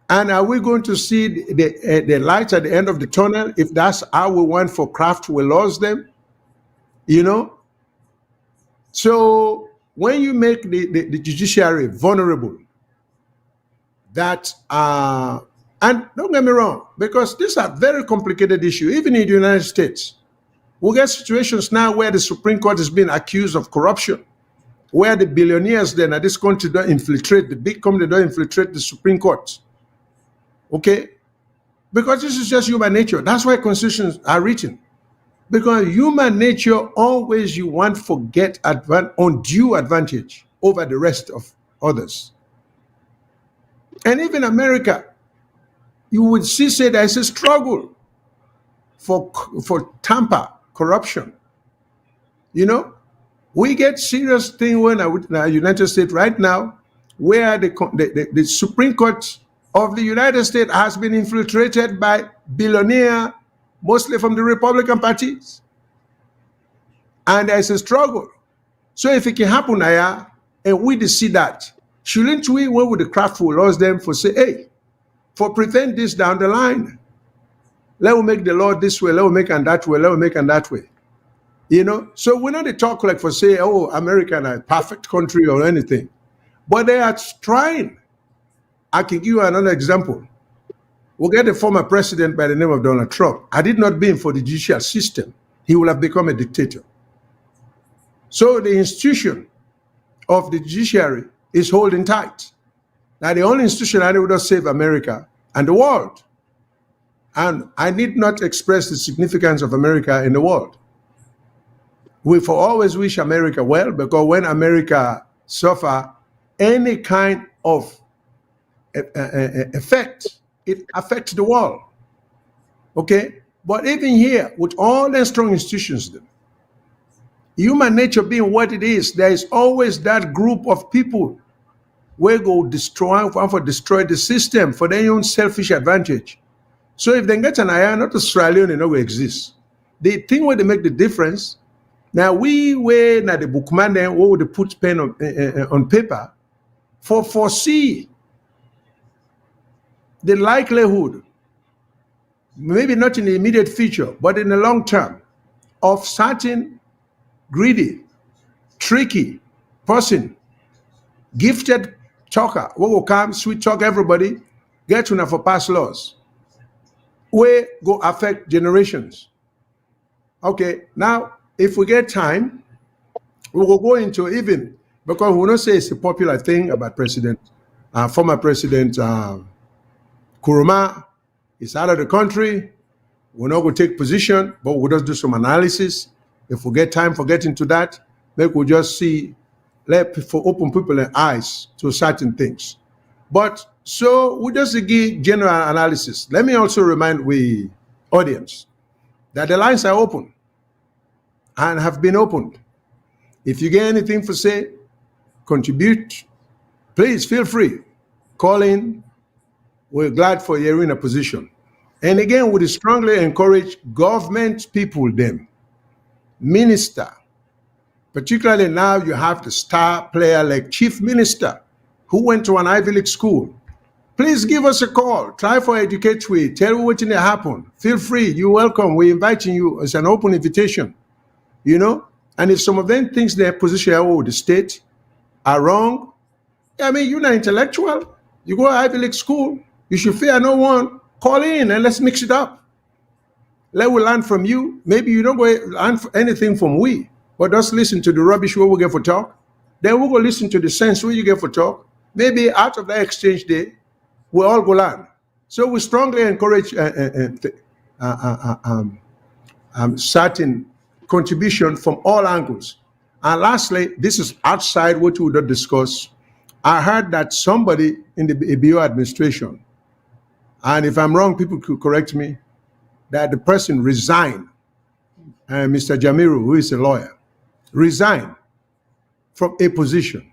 And are we going to see the light at the end of the tunnel if that's how we want for craft we lost them? You know? So when you make the judiciary vulnerable, that and don't get me wrong, because these are very complicated issues, even in the United States. We get situations now where the Supreme Court is being accused of corruption, where the billionaires then at this country don't infiltrate, the big company don't infiltrate the Supreme Court. Okay? Because this is just human nature. That's why constitutions are written. Because human nature always you want to get undue advantage over the rest of others. And even America, you would see say there's a struggle for tamper, corruption. You know, we get serious thing when the United States right now, where the Supreme Court of the United States has been infiltrated by billionaires, mostly from the Republican parties. And there's a struggle. So if it can happen here, and we see that, shouldn't we, what would the craftful laws them for say, hey, for prevent this down the line, let me make the law this way, let me make it that way, let me make it that way. You know, so we're not to talk like for say, oh, America is a perfect country or anything, but they are trying. I can give you another example. We'll get a former president by the name of Donald Trump. Had it not been for the judicial system, he would have become a dictator. So the institution of the judiciary is holding tight. Now, the only institution that would save America and the world. And I need not express the significance of America in the world. We for always wish America well, because when America suffer any kind of effect, it affects the world. Okay? But even here, with all the strong institutions, human nature being what it is, there is always that group of people where go destroy the system for their own selfish advantage. So if they get an eye, not Sierra Leone, no will exist. The thing where they make the difference, now we were now the bookman then what would they put pen on paper for foresee the likelihood, maybe not in the immediate future, but in the long term, of certain greedy, tricky person, gifted talker, what will come, sweet talk everybody, get to for pass laws, where go affect generations. Okay, now, if we get time, we will go into even, because we don't say it's a popular thing about former President Kuruma is out of the country. We're not going to take position, but we'll just do some analysis. If we get time for getting to that, maybe we'll just open people's eyes to certain things. But so we just give general analysis. Let me also remind the audience that the lines are open and have been opened. If you get anything for say, contribute, please feel free. Call in. We're glad for you're in a position. And again, we strongly encourage government people, minister, particularly now you have the star player like Chief Minister, who went to an Ivy League school. Please give us a call. Try for educate we. Tell what in happen. Feel free. You're welcome. We're inviting you. It's an open invitation. You know? And if some of them thinks their position the state are wrong, I mean, you're not intellectual. You go to Ivy League school. You should fear no one. Call in and let's mix it up. Let we learn from you. Maybe you don't go learn anything from we, but just listen to the rubbish we get for talk. Then we'll go listen to the sense where you get for talk. Maybe out of that exchange day, we all go learn. So we strongly encourage certain contribution from all angles. And lastly, this is outside what we would discuss. I heard that somebody in the ABO administration, and if I'm wrong, people could correct me, that the person resigned, Mr. Jamiru, who is a lawyer, resigned from a position.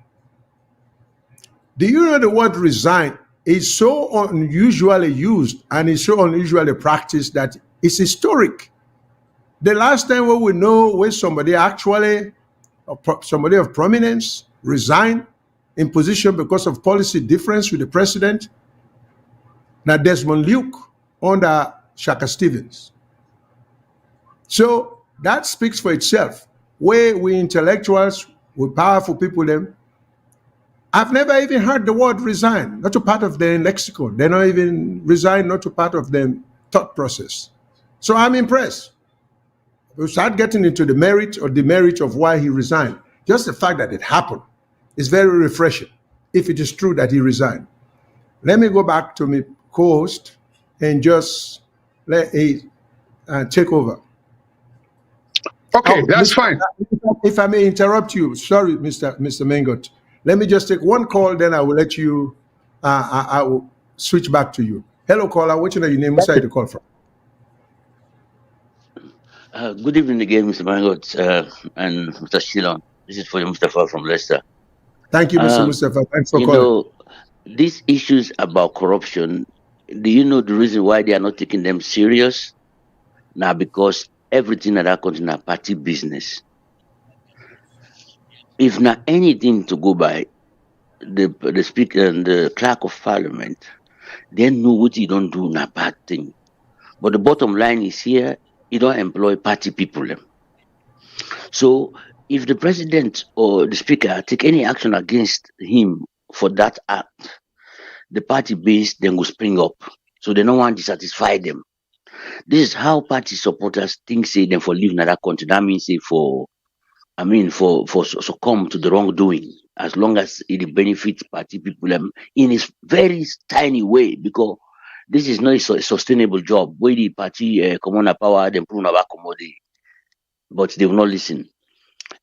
Do you know the word resign is so unusually used and is so unusually practiced that it's historic? The last time we know where somebody actually, somebody of prominence, resigned in position because of policy difference with the president, now Desmond Luke under Shaka Stevens. So that speaks for itself. Where we intellectuals, we powerful people, them, I've never even heard the word resign, not a part of their lexicon. They're not even resign, not a part of their thought process. So I'm impressed. We start getting into the merit or demerit of why he resigned. Just the fact that it happened is very refreshing, if it is true that he resigned. Let me go back to my co-host and just let he take over. Okay, that's fine. If I may interrupt you, sorry, Mr. Mengot. Let me just take one call, then I will let you. I will switch back to you. Hello, caller. What's your name? Where side you call from? Good evening again, Mr. Mangot and Mr. Shilon. This is for you, Mustafa from Leicester. Thank you, Mr. Mustafa. Thanks for You calling. know, these issues about corruption, do you know the reason why they are not taking them serious? Now, because everything at that country is party business. If not anything to go by, the speaker and the clerk of parliament, they know what you don't do na bad thing. But the bottom line is here, you don't employ party people. So if the president or the speaker take any action against him for that act, the party base then will spring up. So they don't want to satisfy them. This is how party supporters think say them for leave another country. That means say for succumb to the wrongdoing, as long as it benefits party people in a very tiny way, because this is not a sustainable job. Where the party come on power, then prove about commodity, but they will not listen.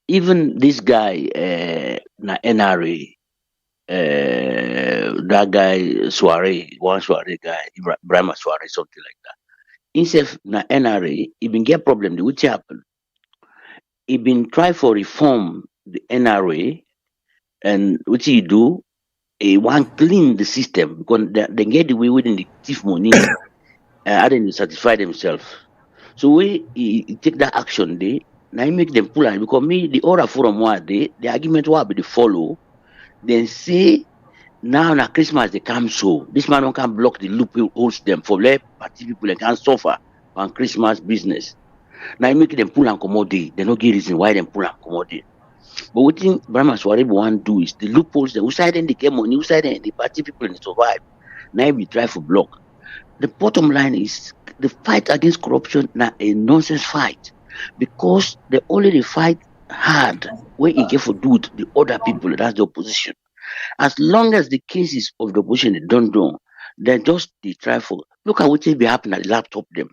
Even this guy, na NRA, that guy Soiree, one Soiree guy, Ibrahim Soiree, something like that. Himself na NRA, he been get problem. Which happen? He been try for reform the NRA, and what he do? He want clean the system because they get away with the thief money, and then satisfy themselves. So he take that action there. Now he make them pull out because me the other forum what they the argument will be the follow. Then say now na Christmas they come so this man don't can block the loopholes them for let party people and can suffer on Christmas business. Now he make them pull and commodity. They no give reason why them pull and commodity. But what thing Brahma Swarib want do is the loopholes them who side then they get money, who side then the party people and survive. Now we try for block. The bottom line is the fight against corruption now a nonsense fight because they only fight hard when you get for do with the other people, that's the opposition. As long as the cases of the opposition they don't do, then just they try for look at what will be happening at the laptop them.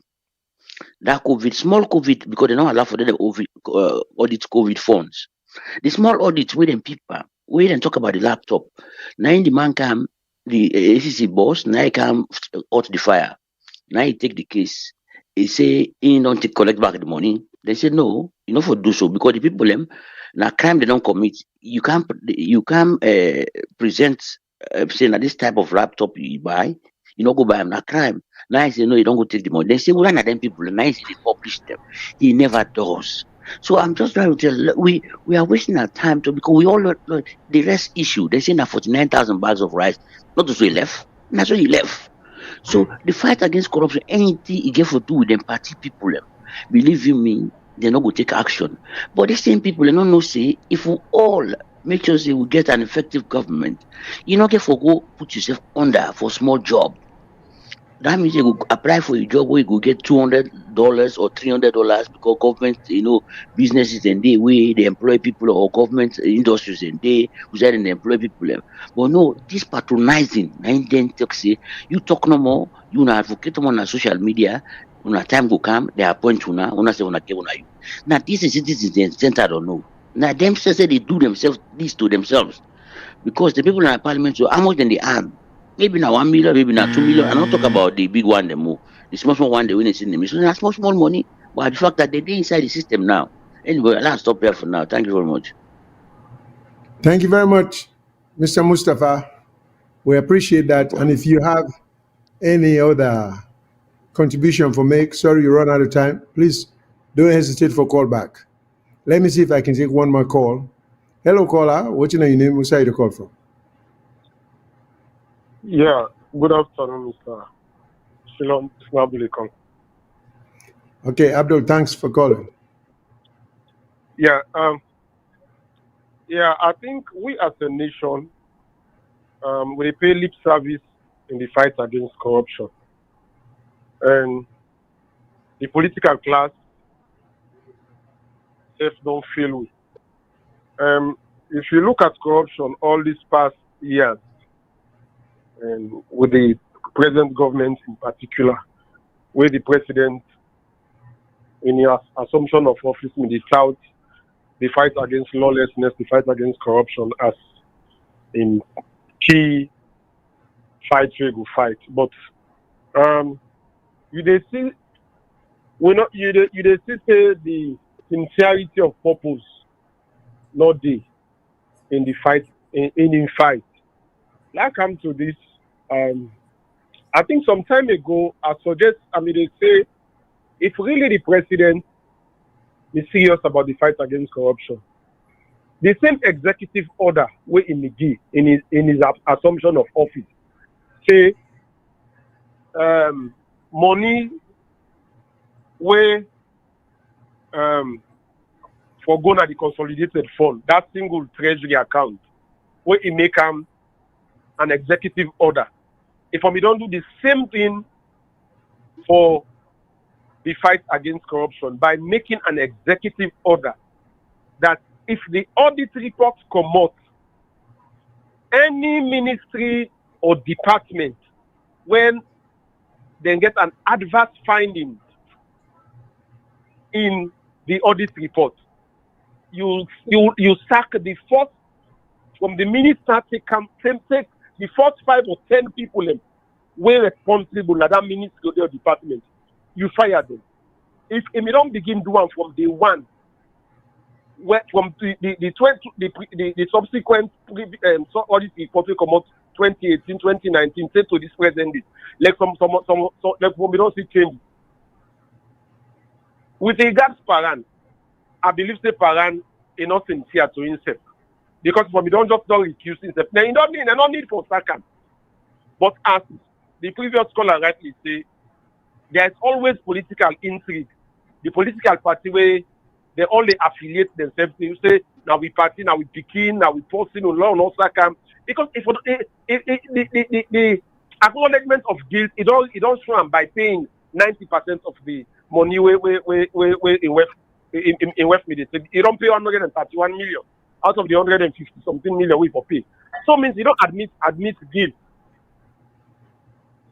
That COVID, small COVID, because they don't allow for them to audit COVID funds. The small audits where them people, where them talk about the laptop. Now in the man come, the ACC boss, now he come out the fire. Now he take the case. He say he don't take collect back the money. They say no, you know for do so because the people them now crime they don't commit. You can't present say now this type of laptop you buy, you know go buy them na crime. Now he say no, you don't go take the money. They say well none of them people now he say they publish them. He never does. So I'm just trying to tell we are wasting our time to because we all know the rest issue. They say now 49,000 bags of rice, not to say left. That's what he left. So the fight against corruption, anything you get for do with them party people, believe you me, they're not going to take action. But the same people, they don't know say if we all make sure say we get an effective government, you not get for go put yourself under for small job. That means you go apply for a job where you go get $200 or $300 because government, businesses and they way they employ people or government industries and they who say they employ people. But no, this patronizing, then say you talk no more, you not advocate on social media. When time go come, they appoint you now. Say you. Now this is citizens centered or no. Now them say they do themselves this to themselves because the people in our parliament, so how much then they have? Maybe now 1 million, maybe now 2 million. I don't talk about the big one, the more the small one they win in them. So that's small money. But the fact that they're inside the system now. Anyway, I'll stop here for now. Thank you very much. Thank you very much, Mr. Mustafa. We appreciate that. And if you have any other contribution for make, sorry you run out of time, please don't hesitate for call back. Let me see if I can take one more call. Hello, caller. What's your name? Where side you call from? Yeah, good afternoon, Mr. Shilon Snabulikon. Okay, Abdul, thanks for calling. Yeah, I think we as a nation, we pay lip service in the fight against corruption. And the political class don't feel we. If you look at corruption all these past years, and with the present government in particular, where the president, in his assumption of office in the South, the fight against lawlessness, the fight against corruption as in key fight we go fight. But you they see you they see say the sincerity of purpose not there in the fight in fight. Like come to this, I think some time ago I suggest they say if really the president is serious about the fight against corruption, the same executive order where in his assumption of office say money where for go na the consolidated fund, that single treasury account where it make an executive order. If we don't do the same thing for the fight against corruption by making an executive order that if the audit reports come out, any ministry or department when they get an adverse finding in the audit report, you sack the first from the minister take the first 5 or 10 people were responsible at that ministry or department. You fire them. If you don't begin doing from day one, where from the subsequent audit report will come out 2018, 2019, say to this present day, like some like we don't see change. With regards Paran, I believe say Paran is not sincere to himself. Because from don't recuse himself. Now you don't need for second. But as the previous scholar rightly say, there is always political intrigue. The political party where they only affiliate themselves. You say now we party, now we begin, now we posting on law, no second. Because if the acknowledgement of guilt, it don't show them by paying 90% of the money where in West Media. You don't pay 131 million out of the 150 something million we for pay. So means you don't admit guilt.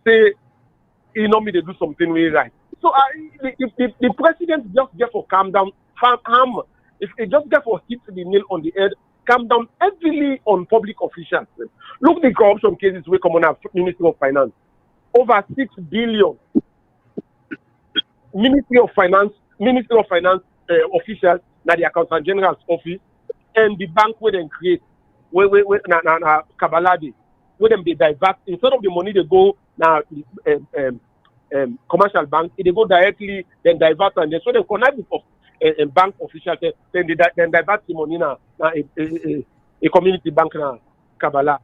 Say you know me they do something really right. So the president just get for calm down, if it just get for hit the nail on the head, calm down heavily on public officials. Look the corruption cases we come on our Ministry of Finance. Over 6 billion. Ministry of Finance officials, na the Accountant General's office, and the bank where they create, where Kabalade, where them they divert instead of the money they go now commercial bank, they go directly then divert and then so they connect with bank officials, then divert the money now a community bank now Kabbalah.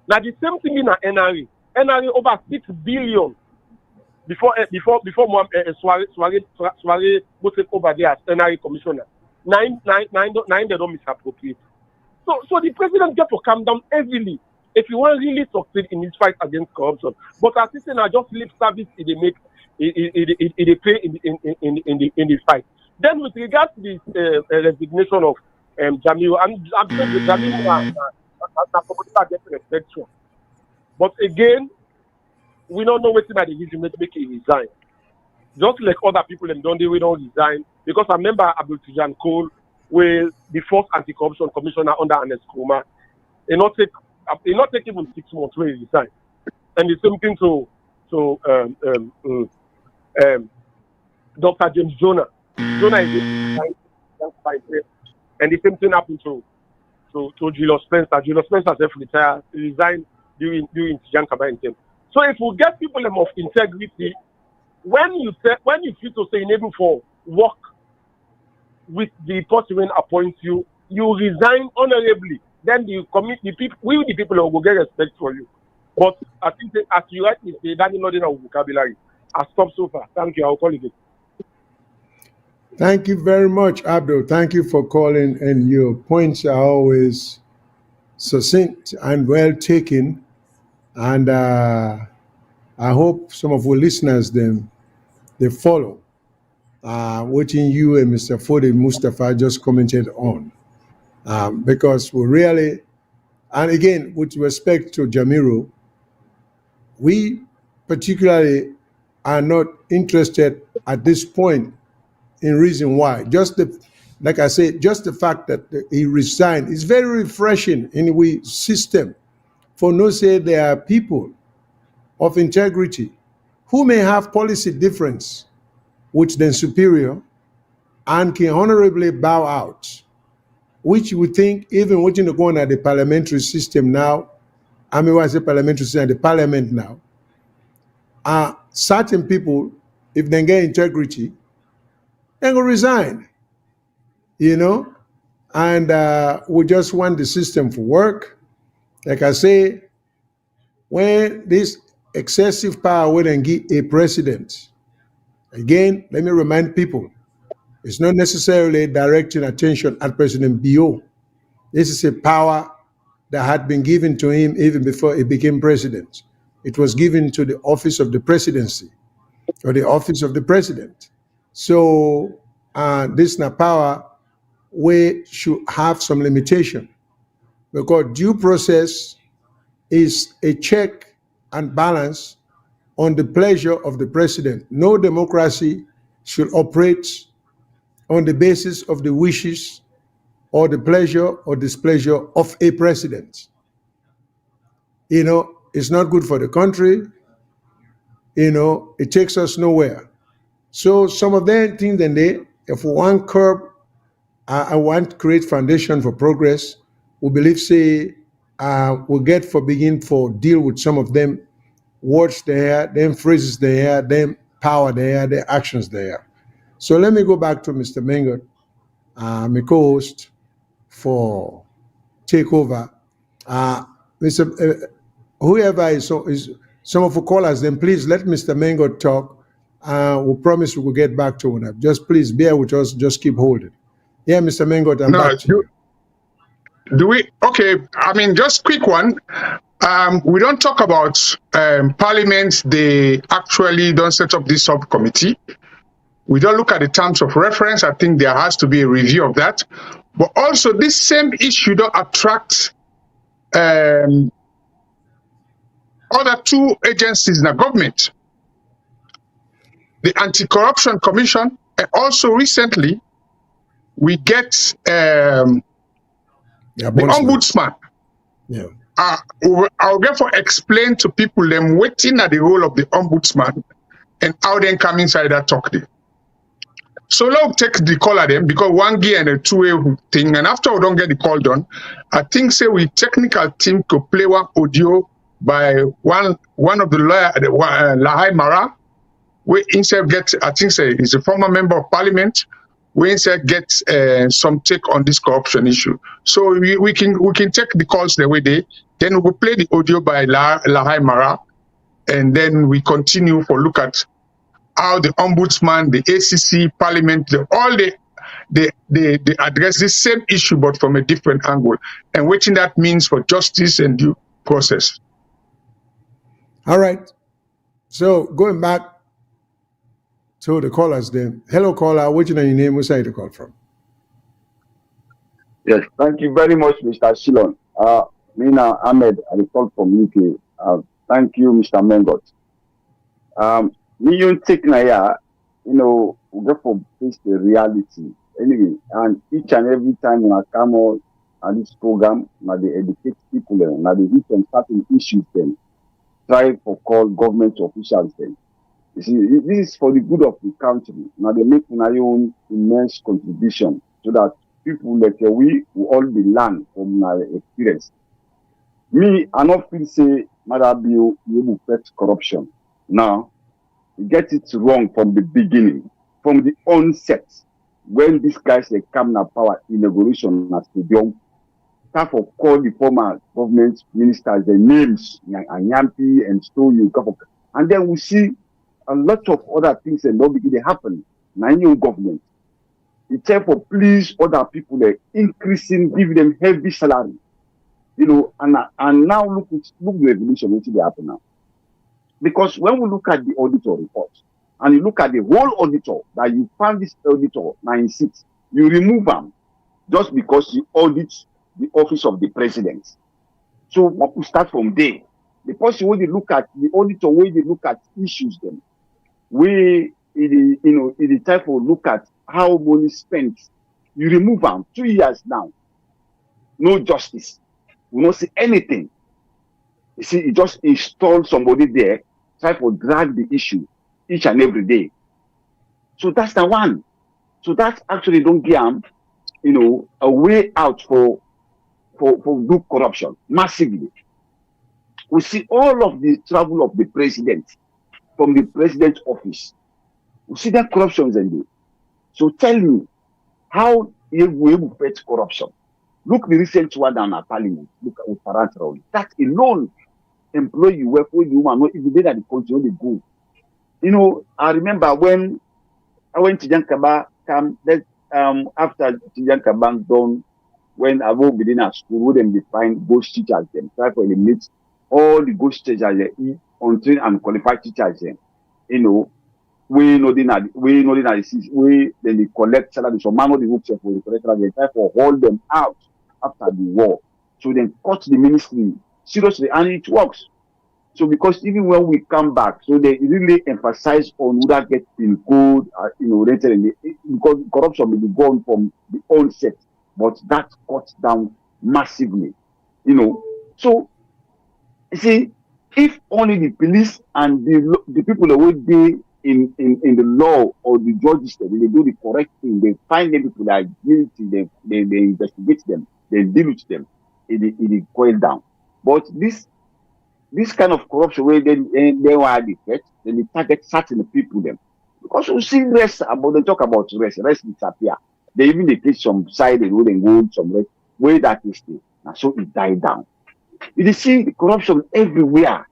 Now the same thing in NRA. NRA over 6 billion before Soiree go take over there as NRA commissioner. Nine they don't misappropriate. So the president get to calm down heavily if you want really succeed in his fight against corruption. But as I say now, just lip service they make it pay in the fight. Then with regards to the resignation of Jamil, I'm sure the Jamil are getting respect for. But again, we don't know what the reason make him resign. Just like other people in Dundee, we don't resign. Because I remember Abdul Tijan Cole with the first anti-corruption commissioner under Ernest Kuma. It not take even 6 months to resign. And the same thing to Dr. James Jonah. Jonah is and the same thing happened to Julius Spencer. Julius Spencer self-retired, resigned during Jan Kabay term. So if we get people of integrity, when you feel to say enable for work with the person when appoints you, you resign honorably. Then the people will get respect for you. But I think that, as you rightly say, that is not enough vocabulary. I stop so far. Thank you. I'll call it. Thank you very much, Abdul. Thank you for calling, and your points are always succinct and well taken. And I hope some of our listeners they follow what you and Mr. Fode Mustafa just commented on, because we really, and again, with respect to Jamiru, we particularly are not interested at this point in reason why. Like I said, just the fact that he resigned is very refreshing in we system. For no say there are people of integrity who may have policy difference which then superior and can honorably bow out, which we think even watching the going at the parliamentary system now, I mean, when I say parliamentary system, the parliament now, certain people, if they get integrity, they will resign, and we just want the system to work. Like I say, when this excessive power will then give a president, again, let me remind people, it's not necessarily directing attention at President Bio. This is a power that had been given to him even before he became president. It was given to the office of the presidency or the office of the president. So this now power, we should have some limitation, because due process is a check and balance on the pleasure of the president. No democracy should operate on the basis of the wishes or the pleasure or displeasure of a president. It's not good for the country. It takes us nowhere. So some of them think that if we want curb, I want to create foundation for progress, we believe say we'll get for begin for deal with some of them words there, them phrases there, them power there, their actions there. So let me go back to Mr. Mengot, my co-host, for takeover. Mr. Whoever is some of the callers, then please let Mr. Mengot talk. We promise we will get back to him. Just please bear with us. Just keep holding. Yeah, Mr. Mengot, I'm back to you. Do we? Okay, I mean, just quick one. We don't talk about Parliament. They actually don't set up this subcommittee. We don't look at the terms of reference. I think there has to be a review of that. But also, this same issue don't attract other two agencies in the government. The Anti-Corruption Commission, and also recently, we get the Ombudsman. Yeah. I'll therefore explain to people them waiting at the role of the Ombudsman and how they come inside that talk there. So let's take the call at them, because one gear and a two-way thing, and after we don't get the call done, I think say we technical team could play one audio by one of the lawyer, Lahai Mara, we instead get, I think say he's a former member of Parliament, we instead get some take on this corruption issue. So we can take the calls the way they, then we'll play the audio by Lahai Mara, and then we continue for look at how the Ombudsman, the ACC, Parliament, they address this same issue but from a different angle, and what that means for justice and due process. All right. So going back to the callers then. Hello, caller. What's your name? Where side you call from? Yes, thank you very much, Mr. Shilon. Mina Ahmed, I call from UK. Thank you, Mr. Mengot. We take we go for face the reality. Anyway, and each and every time when I come on this program, now they educate people, now they hit on certain issues, then try to call government officials, then. You see, this is for the good of the country. Now they make their own immense contribution so that people like we will all be learn from our experience. Me, I not feel say Mother Bill will affect corruption. Now, you get it wrong from the beginning, from the onset, when these guys they come to power inauguration at stadium, half of call the former government ministers their names, Anyampi and Stoyu, and then we see a lot of other things and not begin to happen. Now, new government, it's time for please other people they increasing, give them heavy salary, and now look the revolution which they happen now. Because when we look at the auditor report and you look at the whole auditor that you found this auditor 96, you remove them just because you audit the office of the president. So what we start from there, the person when they look at the auditor, when they look at issues, then it is time for look at how money spent. You remove them 2 years now, no justice. We don't see anything. You see, you just install somebody there, try to drag the issue each and every day. So that's the one. So that actually don't give a way out for do corruption massively. We see all of the travel of the president from the president's office. We see that corruption is in there. So tell me, how you will fight corruption? Look the recent one down at Parliament. Look at Parliamentary. That alone employee work for you man, not even there that the country only go. I remember when I went to Jankaba after Jankaba done, when I was within a school, would them define ghost teachers them, try to eliminate all the ghost teachers untrained and qualified teachers them. We know then they collect salary. So man of the work for the collect salary, they try to hold them out after the war. So then cut the ministry seriously, and it works. So because even when we come back, so they really emphasize on who that get in code, rented because corruption will be gone from the onset, but that cuts down massively, So you see, if only the police and the people that would be in the law or the judges, they do the correct thing, they find the people that are guilty, they investigate them, they deal with them, it coil down. But this kind of corruption where they were the threat, then they target certain people them. Because we see rest about they talk about rest disappear. They even take some side and wouldn't go some rest where that is still. And so it died down. You see the corruption everywhere,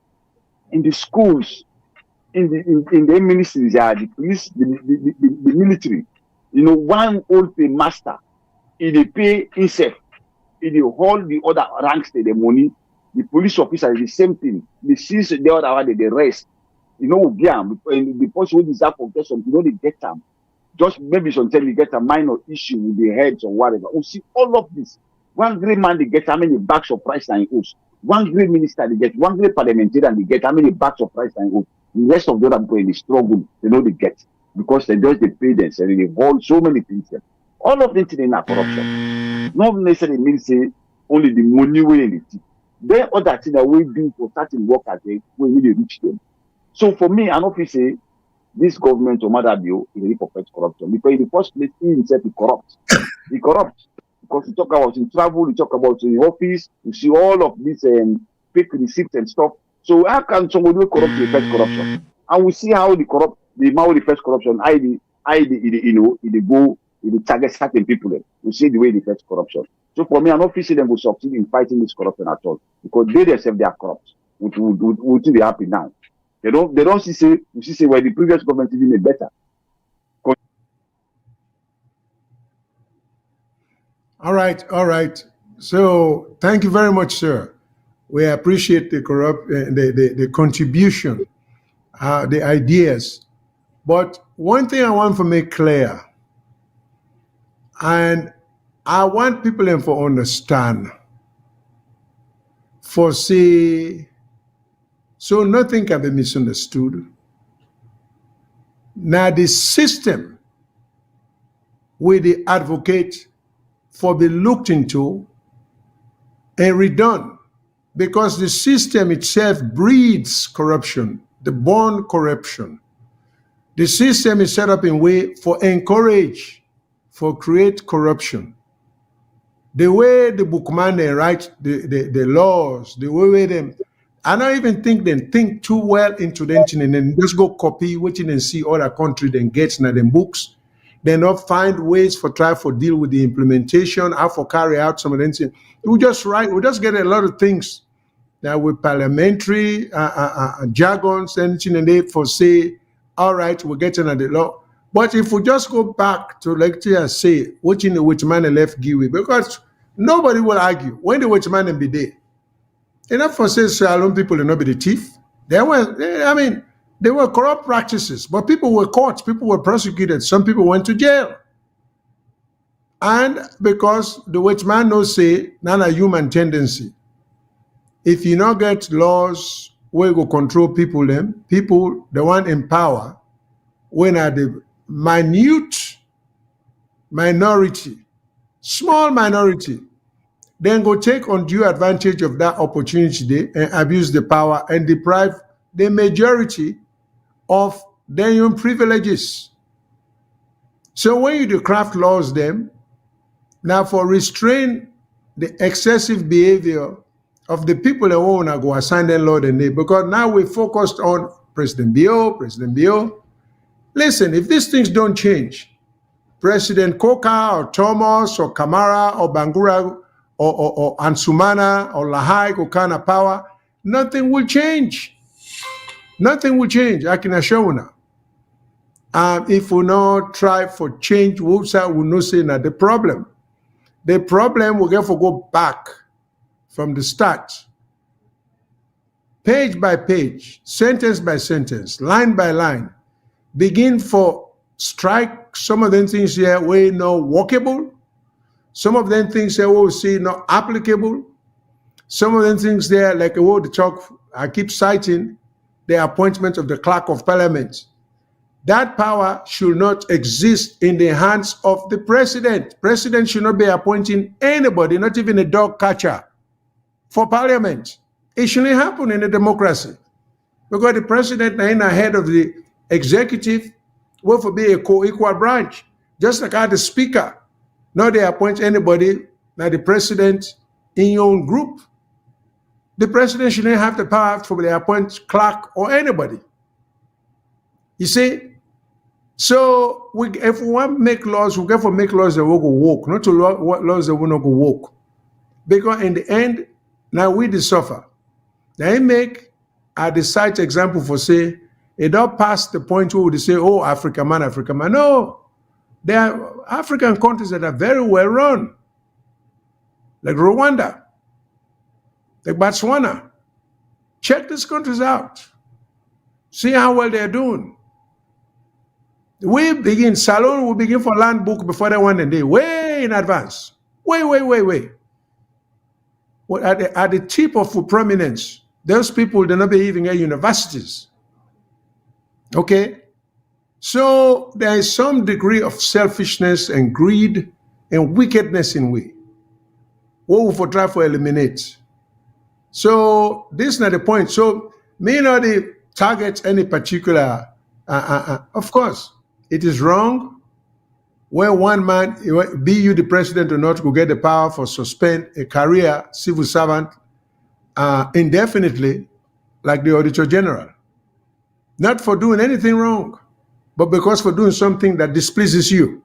in the schools, in the ministries, the police, the military. One old pay master, he pay himself, he hold the other ranks the money. The police officer is the same thing. They seize the other one, they rest. The person who deserve for get something, they get them. Just maybe sometimes they get a minor issue with the heads or whatever. We see all of this. One great man, they get how many bags of price and owes. One great minister, they get. One great parliamentarian, they get how many bags of price and owes. The rest of the other people in the struggle, they get. Because they just they pay themselves, they hold so many things. All of them in corruption. Not necessarily means say only the money way in the teeth. There are other things that we do for certain workers when we reach them. So for me, I don't feel say this government or Mother Bill is really perfect corruption. Because in the first place, he himself is corrupt. He corrupt. Because we talk about in travel, we talk about in office, we see all of this fake receipts and stuff. So how can somebody who corrupt reflect corruption? And we see how the man who reflects corruption, they target certain people. We see the way they reflect corruption. So for me, I don't feel them will succeed in fighting this corruption at all. Because they themselves, they are corrupt. Which will be happy now. They don't see where the previous government even made better. All right. So thank you very much, sir. We appreciate the contribution, the ideas. But one thing I want to make clear, and I want people to understand, so nothing can be misunderstood. Now the system we the advocate for be looked into and redone, because the system itself breeds corruption, the born corruption. The system is set up in way for encourage, for create corruption. The way the bookman they write the laws, the way them, I don't even think they think too well into the thing and then just go copy waiting and see other country then gets na them books. They not find ways for try for deal with the implementation, how for carry out some of them things. We just get a lot of things that with parliamentary jargons, anything and they for say, all right, we're getting at the law. But if we just go back to lecture and say, what in the which man left give it, because nobody will argue when the which man be there. Enough for say Sierra Leone people will not be the thief. There were corrupt practices, but people were caught, people were prosecuted, some people went to jail. And because the which man knows say, not a human tendency. If you not get laws where you go control people, them people, the one in power, when are the minute minority, small minority, then go take undue advantage of that opportunity there and abuse the power and deprive the majority of their own privileges. So when you do craft laws them, now for restrain the excessive behavior of the people that want to go assign them law and they, because now we focused on President Bio. Listen, if these things don't change, President Koka or Thomas or Kamara or Bangura or Ansumana or Lahai Kokana power, nothing will change. Nothing will change, I can assure you now. If we not try for change, we will not say that the problem will get to go back from the start, page by page, sentence by sentence, line by line, begin for strike some of them things here way not workable, some of them things here we see not applicable, some of them things there like a word talk I keep citing, the appointment of the clerk of parliament. That power should not exist in the hands of the president. President should not be appointing anybody, not even a dog catcher, for parliament. It shouldn't happen in a democracy, because the president is ahead of the executive will for be a co-equal branch, just like how the speaker. Now they appoint anybody, now the president in your own group. The president shouldn't have the power to be appoint clerk or anybody. You see? So if we want to make laws, we have to make laws that will go woke, not to laws that will not go woke. Because in the end, now we the suffer. They make the site example for say, it don't pass the point where they say, oh, Africa man. No, there are African countries that are very well run, like Rwanda, like Botswana. Check these countries out. See how well they're doing. We begin for land book before they want a day, way in advance. Way. Well, at the tip of prominence, those people, they're not even at universities. Okay? So there is some degree of selfishness and greed and wickedness in we. What we for try to eliminate. So this is not the point. So may not target any particular, of course, it is wrong where one man, be you the president or not, will get the power for suspend a career civil servant indefinitely, like the Auditor General. Not for doing anything wrong, but because for doing something that displeases you.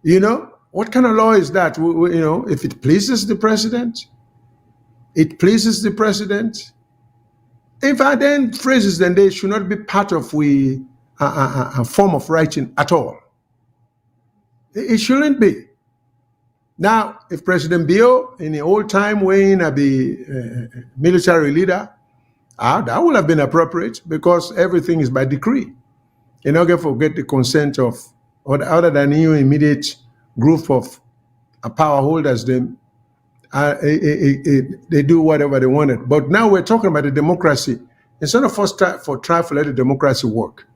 You know, what kind of law is that? You know, if it pleases the president, it pleases the president. If I then phrases, then they should not be part of a form of writing at all. It shouldn't be. Now, if President Bio in the old time when I be military leader, that would have been appropriate because everything is by decree. You don't get forget the consent of other than your immediate group of power holders. Them they do whatever they wanted. But now we're talking about the democracy. Instead of first try to let the democracy work.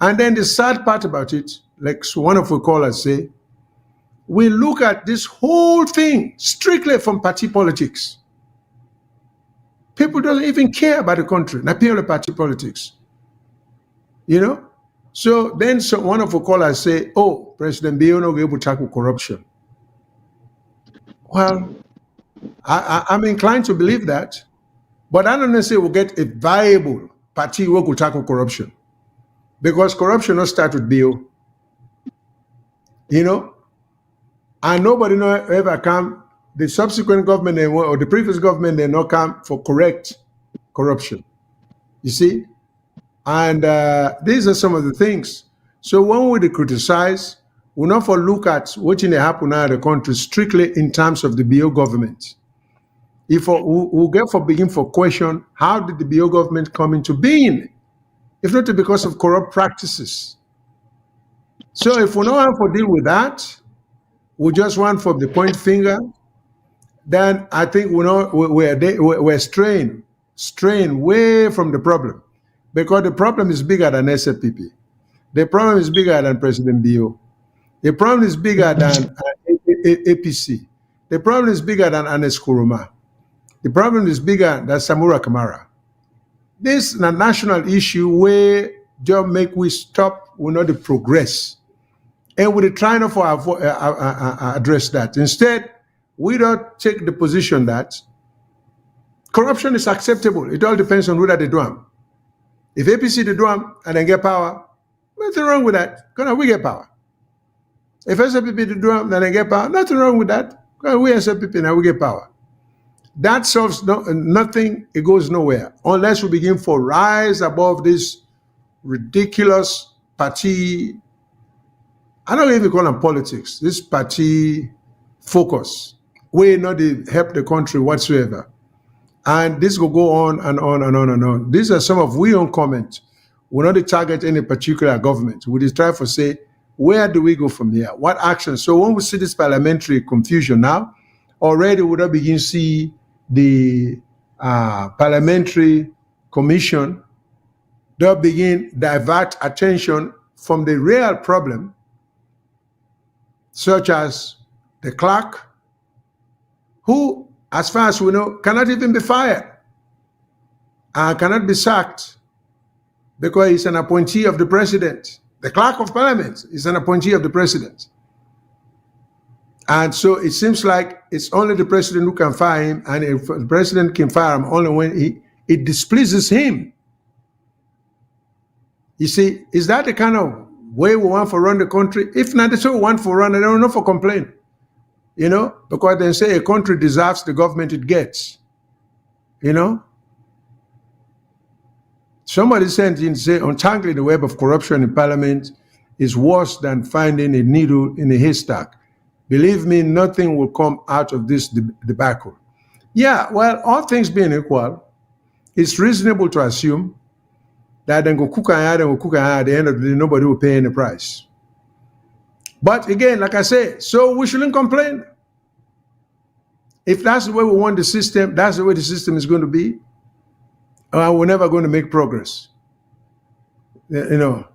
And then the sad part about it, like one of our callers say, we look at this whole thing strictly from party politics. People don't even care about the country, not purely party politics. You know? So then one of our callers say, oh, President Bio no go able to tackle corruption. Well, I'm inclined to believe that, but I don't necessarily will get a viable party who will tackle corruption. Because corruption not start with Bio. You know? And nobody no ever come, the subsequent government or the previous government, they not come for correct corruption. You see? And these are some of the things. So when we criticize, we not for look at what in happen now in the country strictly in terms of the BO government. If we get for begin for question, how did the BO government come into being? If not because of corrupt practices. So if we don't have to deal with that, we just want for the point finger, then I think we're straying way from the problem. Because the problem is bigger than SFPP. The problem is bigger than President Bio. The problem is bigger than APC. The problem is bigger than Anes Kuruma. The problem is bigger than Samura Kamara. This is a national issue where just make we stop, we not the progress. And we're trying to address that. Instead, we don't take the position that corruption is acceptable. It all depends on who that they do them. If APC they do them and then get power, nothing wrong with that. Because we get power. If SFPP they do them and then get power, nothing wrong with that. Because we SFPP now we get power. That solves nothing. It goes nowhere unless we begin to rise above this ridiculous party. I don't even call them politics. This party focus. We not help the country whatsoever. And this will go on and on and on and on. These are some of we own comments. We not target any particular government. We just try to say, where do we go from here? What action? So when we see this parliamentary confusion now, already we don't begin to see the parliamentary commission, they'll begin divert attention from the real problem, such as the clerk, who, as far as we know, cannot even be fired and cannot be sacked because he's an appointee of the president. The clerk of parliament is an appointee of the president. And so it seems like it's only the president who can fire him, and if the president can fire him only when it displeases him. You see, is that the kind of way we want to run the country? If not, that's what we want to run, I don't know for complain. You know, because they say a country deserves the government it gets. You know? Somebody sent in, say, untangling the web of corruption in parliament is worse than finding a needle in a haystack. Believe me, nothing will come out of this debacle. Yeah, well, all things being equal, it's reasonable to assume that then go cook and at the end of the day, nobody will pay any price. But again, like I say, so we shouldn't complain. If that's the way we want the system, that's the way the system is going to be, we're never going to make progress. You know.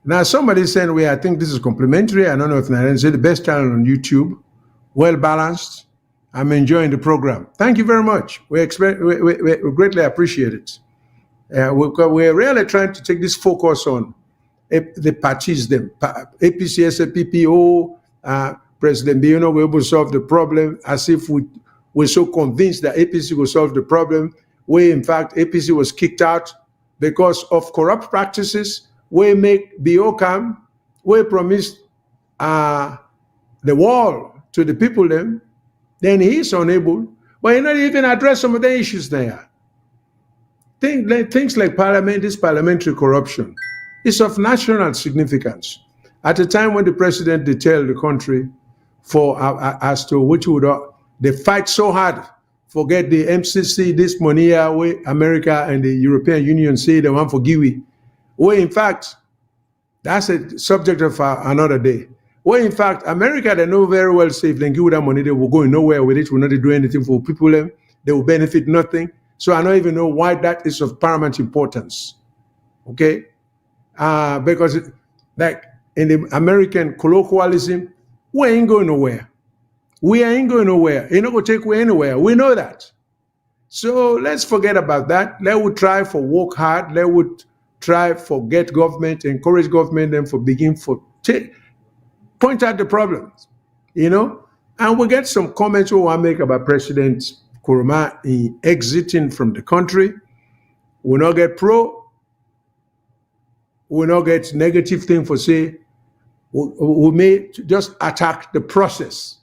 Now, somebody said, I think this is complimentary. I don't know if Naren said the best channel on YouTube, well balanced. I'm enjoying the program. Thank you very much. We greatly appreciate it. We're really trying to take this focus on the parties, the APC, SPPO, President Biono will able to solve the problem as if we're so convinced that APC will solve the problem, where in fact APC was kicked out because of corrupt practices. We make BO come, we promised the wall to the people then he's unable, but he not even address some of the issues there. Things like parliament, this parliamentary corruption is of national significance. At a time when the president detailed the country for as to which would they fight so hard, forget the MCC, this money where America and the European Union say they want for Giwi. Well, in fact, that's a subject of another day. Well, in fact, America, they know very well, say if they give that money, they will go nowhere with it, will not do anything for people, they will benefit nothing. So I don't even know why that is of paramount importance. Okay? because like in the American colloquialism, we ain't going nowhere. We ain't going nowhere. You're not going to take away anywhere. We know that. So let's forget about that. Let would try for work hard. Let would try for get government, encourage government, and for begin for point out the problems, And we get some comments we want to make about President Kuruma in exiting from the country. We not get pro. We not get negative thing for say. We may just attack the process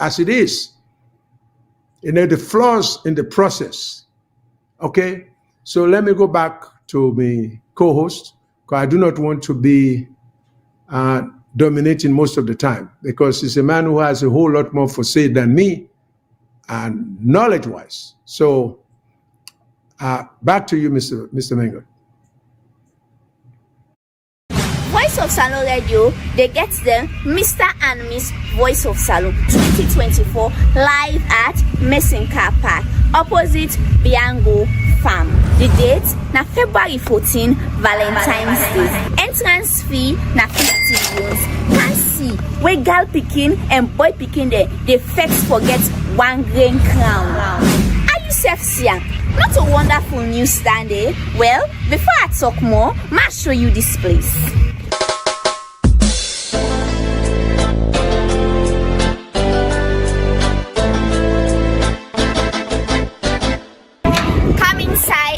as it is. The flaws in the process. Okay, so let me go back to my co-host, because I do not want to be dominating most of the time, because he's a man who has a whole lot more for say than me, and knowledge-wise. So back to you, Mr. Mengo. Voice of Salon Radio, they get them Mr. and Miss Voice of Salon 2024 live at Messing Car Park, opposite Biango Farm. The date na February 14, Valentine's Day. Entrance fee na 50 euros. Can see where girl picking and boy picking there, they first forget 1 grain crown. Are you self-seeing? Not a wonderful news stand, eh? Well, before I talk more, I'll show you this place.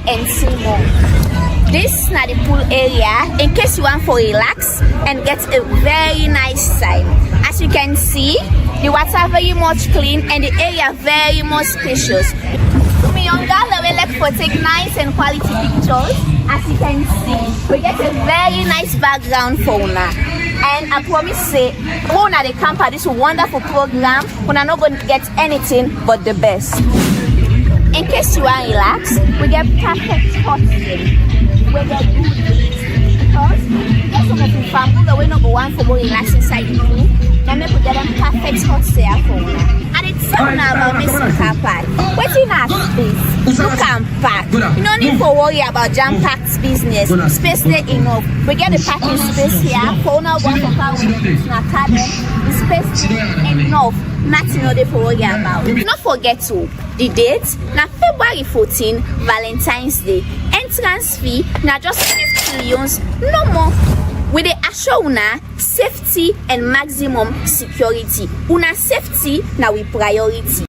And see more. This is not the pool area in case you want to relax and get a very nice time. As you can see, the water very much clean and the area very much spacious. We like for take nice and quality pictures. As you can see, we get a very nice background for una. And I promise say, una the camp at this wonderful program, we're not going to get anything but the best. In case you want to relax, we get perfect hot spring. We get good breeze. Because we get some of the family that we not go on for more relax inside the pool. Then we get them perfect hot stay for you. And it's so now about missing car park. Waiting at space. You can park. You don't need to worry about jam-packed business. Space there enough. We get the parking space here. For now, one for car with the space enough. Nothing no dey for worry about. Not forget to the date na February 14, Valentine's Day. Entrance fee na just 50 millions, no more. We dey assure una safety and maximum security. Una safety na we priority.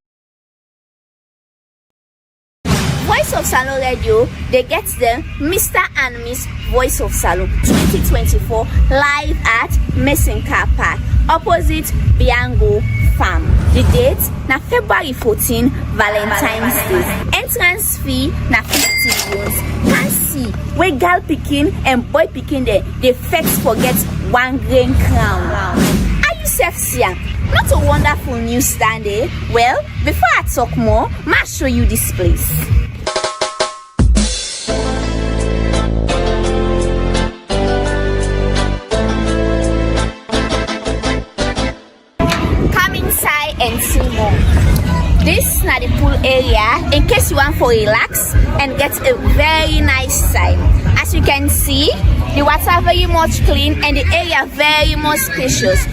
Voice of Salon Radio, they get them Mr. and Miss Voice of Salon 2024 live at Messing Car Park, opposite Biango Farm. The date na February 14, Valentine's Day. Entrance fee na 50 euros. Can see where girl picking and boy picking there, they first forget 1 grain crown. Are you self-seeing? Not a wonderful news stand, eh? Well, before I talk more, I'll show you this place. And see more. This is not the pool area in case you want to relax and get a very nice time. As you can see, the water very much clean and the area very much spacious.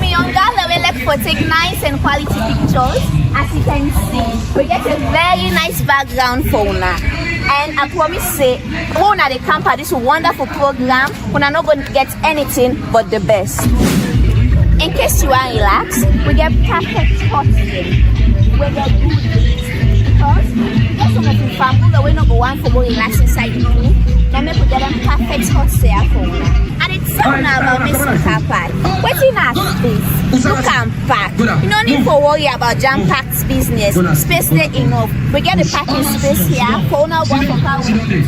We like for take nice and quality pictures. As you can see, we get a very nice background for una. And I promise say, una the camp at this wonderful program, una not going to get anything but the best. In case you want to relax, we get perfect hot spring. We get good breeze. Because we get some of the family that we not go on for more relax inside the pool. Then we get them perfect hot stay for you. And it's so now about missing car park. Waiting at space. You can park. You don't need to worry about jam-packed business. Space there enough. We get the parking space here. For now, one for car with the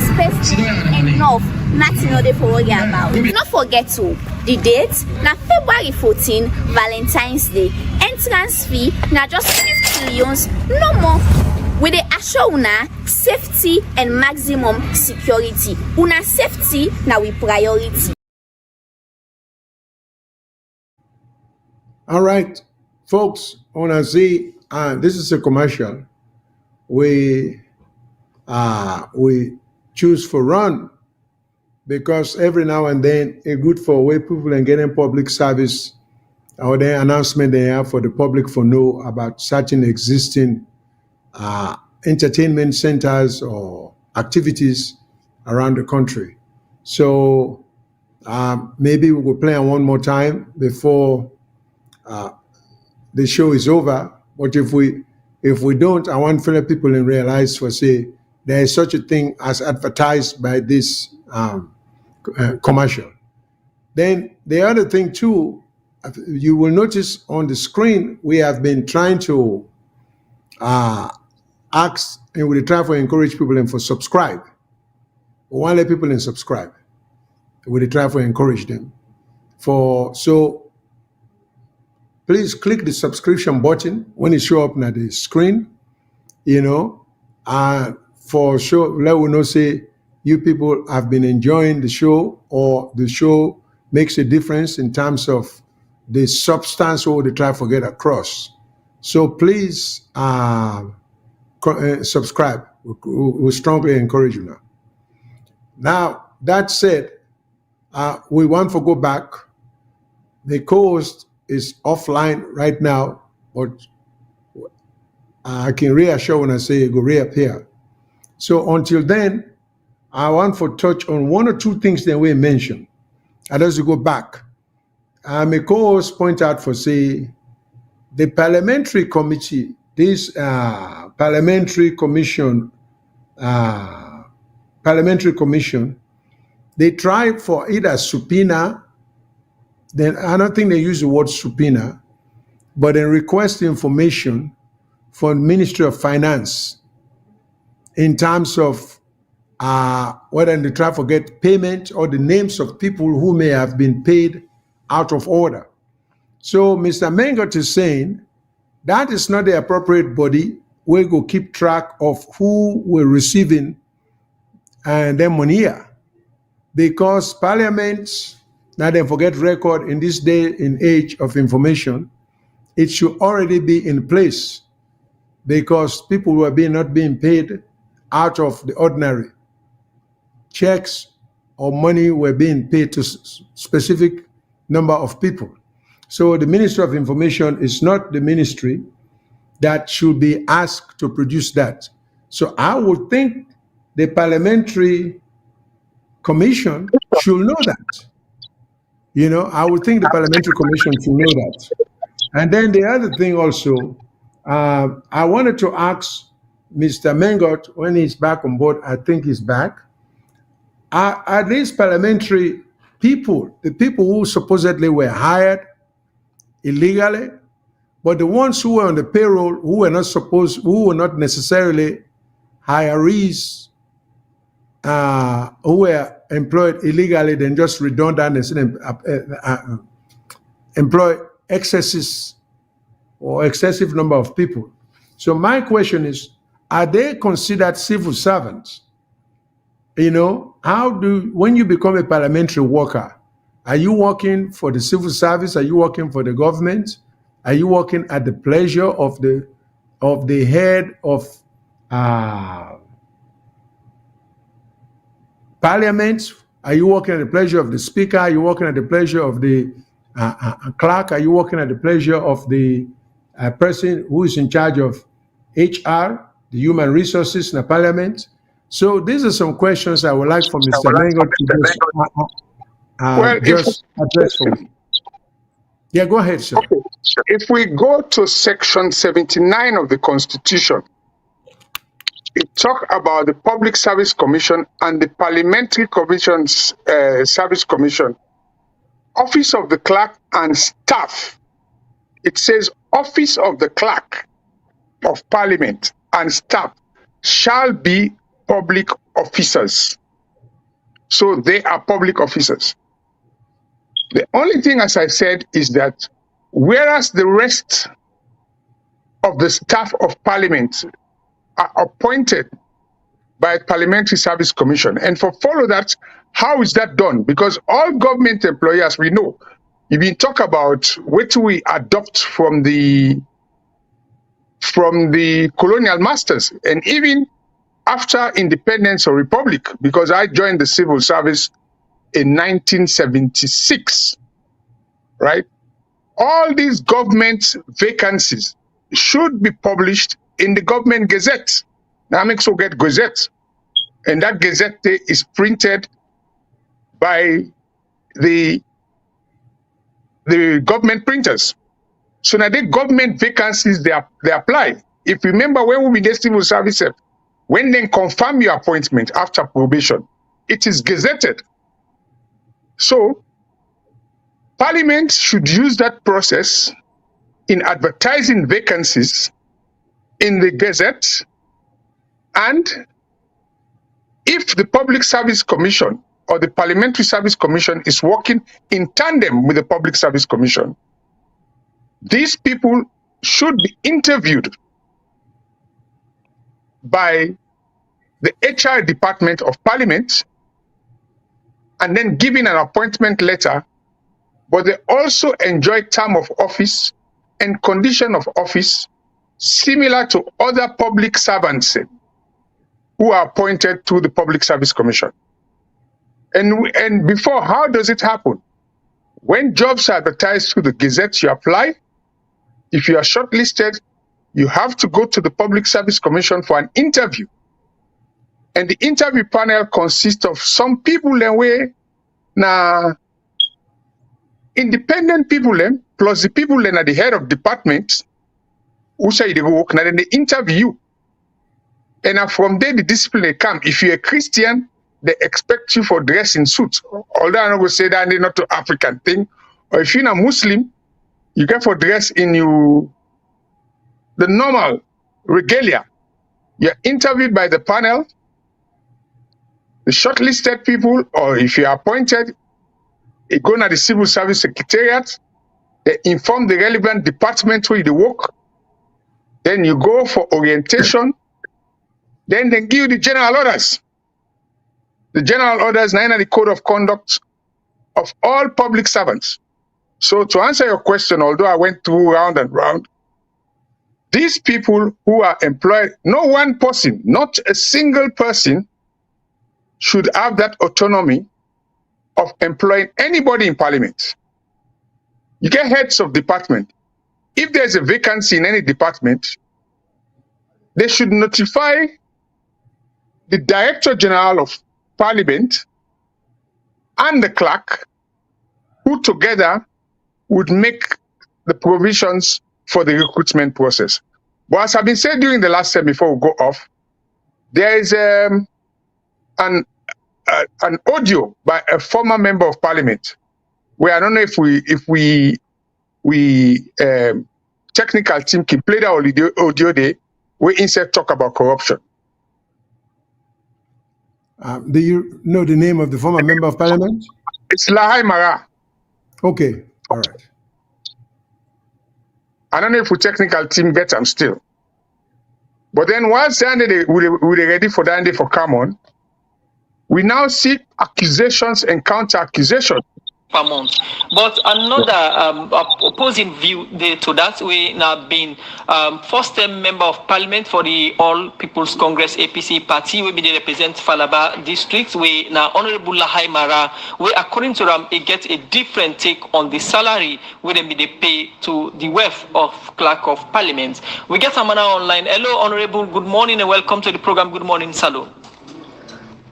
space enough. Nothing no dey for worry about. Not forget to the date na February 14, Valentine's Day. Entrance fee na just 50 millions, no more. We dey assure una safety and maximum security. Una safety na we priority. All right, folks, una see, this is a commercial. We choose for run because every now and then it's good for way people and getting public service or the announcement they have for the public for know about certain existing entertainment centers or activities around the country. So maybe we will play one more time before the show is over. But if we don't, I want fellow people to realize for say there is such a thing as advertised by this commercial. Then the other thing too, you will notice on the screen we have been trying to ask and we try to encourage people and for subscribe. We want to let people and subscribe. We try to encourage them. So please click the subscription button when it show up on the screen, for sure, let we know say you people have been enjoying the show or the show makes a difference in terms of the substance or they try to get across. So please subscribe. We strongly encourage you now. Now, that said, we want to go back. The co-host is offline right now, but I can reassure when I say it will reappear. So until then, I want to touch on one or two things that we mentioned. And as we go back, my co-host point out for say, the parliamentary committee, this parliamentary commission, they try for either subpoena, then I don't think they use the word subpoena, but they request information from the Ministry of Finance in terms of whether they try to get payment or the names of people who may have been paid out of order. So Mr. Mengot is saying that is not the appropriate body. We go keep track of who we're receiving and their money here. Because Parliament, now they forget record in this day and age of information, it should already be in place because people were not being paid out of the ordinary. Checks or money were being paid to specific number of people. So the Ministry of Information is not the ministry that should be asked to produce that. So I would think the Parliamentary Commission should know that. I would think the Parliamentary Commission should know that. And then the other thing also, I wanted to ask Mr. Mengot, when he's back on board, I think he's back, are these parliamentary people, the people who supposedly were hired illegally, but the ones who were on the payroll, who were not necessarily hirees, who were employed illegally, then just redundant and employ excesses or excessive number of people. So my question is, are they considered civil servants? When you become a parliamentary worker, are you working for the civil service? Are you working for the government? Are you working at the pleasure of the head of Parliament? Are you working at the pleasure of the Speaker? Are you working at the pleasure of the clerk? Are you working at the pleasure of the person who is in charge of HR, the human resources in the Parliament? So these are some questions I would like for Mr. Mengo to just address for me. Yeah, go ahead, sir. Okay. If we go to section 79 of the Constitution, it talks about the Public Service Commission and the Parliamentary Commission's Service Commission, Office of the Clerk and staff. It says Office of the Clerk of Parliament and staff shall be public officers. So they are public officers. The only thing, as I said, is that whereas the rest of the staff of Parliament are appointed by Parliamentary Service Commission, and follow that, how is that done? Because all government employers, we know, if we talk about what we adopt from the colonial masters, and even after independence or republic, because I joined the civil service in 1976, right? All these government vacancies should be published in the government gazette. Now make so get gazette. And that gazette is printed by the government printers. So now the government vacancies, they apply. If you remember when we did civil service, when they confirm your appointment after probation, it is gazetted. So Parliament should use that process in advertising vacancies in the gazette. And if the Public Service Commission or the Parliamentary Service Commission is working in tandem with the Public Service Commission, these people should be interviewed by the HR department of Parliament and then given an appointment letter, but they also enjoy term of office and condition of office similar to other public servants who are appointed to the Public Service Commission. And before, how does it happen? When jobs are advertised through the Gazette, you apply. If you are shortlisted, you have to go to the Public Service Commission for an interview. And the interview panel consists of some people independent people plus the people at the head of departments who say they work, and then they interview you. And from there, the discipline come. If you're a Christian, they expect you for dress in suits. Although I'm not going to say that they're not an African thing. Or if you're a Muslim, you get for dress in the normal regalia. You're interviewed by the panel, the shortlisted people, or if you're appointed, you go to the Civil Service Secretariat, they inform the relevant department where you work, then you go for orientation, then they give you the general orders. The general orders, now the code of conduct of all public servants. So to answer your question, although I went through round and round, these people who are employed, no one person, not a single person should have that autonomy of employing anybody in Parliament. You get heads of department. If there's a vacancy in any department, they should notify the Director General of Parliament and the clerk, who together would make the provisions for the recruitment process. But as I've been said during the last time before we go off, there is an audio by a former member of Parliament, where I don't know if we technical team can play that audio there, where instead talk about corruption. Do you know the name of the former member of Parliament? It's Lahai Mara. Okay, all right. I don't know if we technical team get them still. But then once we're ready for that day for come on, we now see accusations and counter accusations per month. But another opposing view to that, we now been first-term member of Parliament for the All People's Congress APC party, we be represent Falaba district. We now Honorable Lahai Mara, we according to them, it gets a different take on the salary where they be they pay to the wealth of clerk of Parliament. We get Amana online. Hello, Honorable. Good morning and welcome to the program. Good morning, Salo.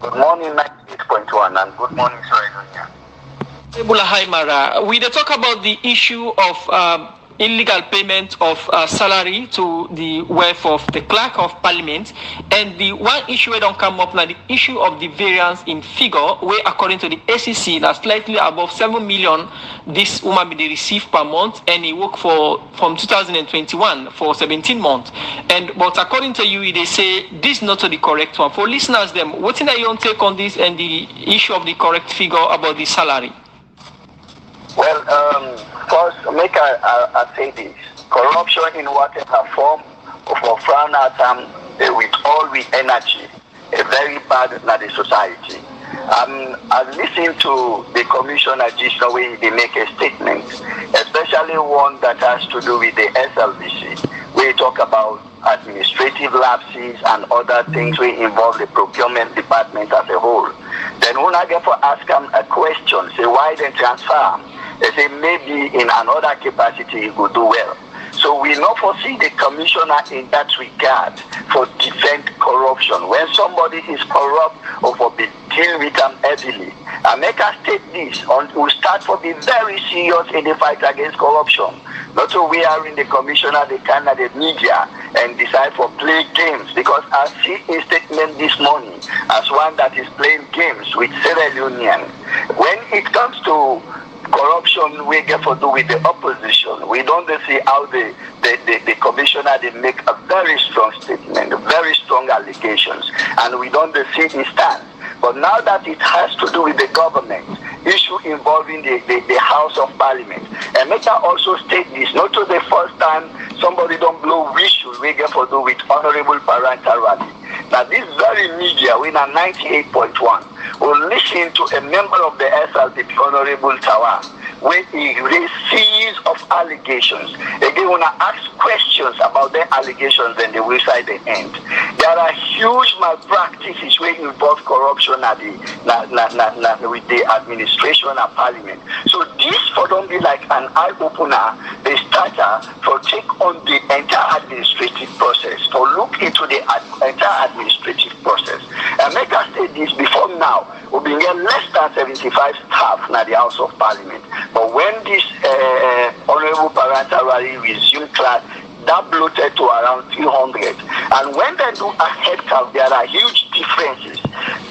Good morning, 98.1, and good morning, Sierra Leone. We talk about the issue of illegal payment of salary to the wealth of the clerk of Parliament, and the one issue that don't come up now, the issue of the variance in figure, where according to the ACC, that's slightly above 7 million this woman be receive per month, and he work from 2021 for 17 months. But according to you, they say this is not the correct one. For listeners, them, what's that your take on this and the issue of the correct figure about the salary? Well, first, make I say this. Corruption in whatever form of frown at with all with energy, a very bad in the society. I listened to the commissioner just the way they make a statement, especially one that has to do with the SLBC, we talk about administrative lapses and other things we involve the procurement department as a whole. Then when I get for ask them a question, say why then transfer? They say maybe in another capacity he could do well. So we not foresee the commissioner in that regard for defend corruption. When somebody is corrupt or for be deal with them heavily, and make us take this on we start for be very serious in the fight against corruption. Not so we are in the commissioner, the candidate media and decide for play games, because I see a statement this morning as one that is playing games with Sierra Leone. When it comes to corruption we get to do with the opposition, we don't see how the commissioner they make a very strong statement, very strong allegations, and we don't see his stand. But now that it has to do with the government, issue involving the House of Parliament, and make I also state this, not to the first time somebody don't blow whistle we get to do with Honorable Parliamentary. Now this very media, we are 98.1, will listen to a member of the SLPP, Honorable Tawa, where he raised series of allegations. Again, when I ask questions about the allegations, then they will say the end. There are huge malpractices which involve corruption with the administration and parliament. So this for don't be like an eye-opener, the starter for take on the entire administrative process, for look into the entire administrative process. And make us say this before now, we'll be less than 75 staff in the House of Parliament. But when this Honorable Parliamentary resumed class, that bloated to around 300. And when they do a head count, there are huge differences.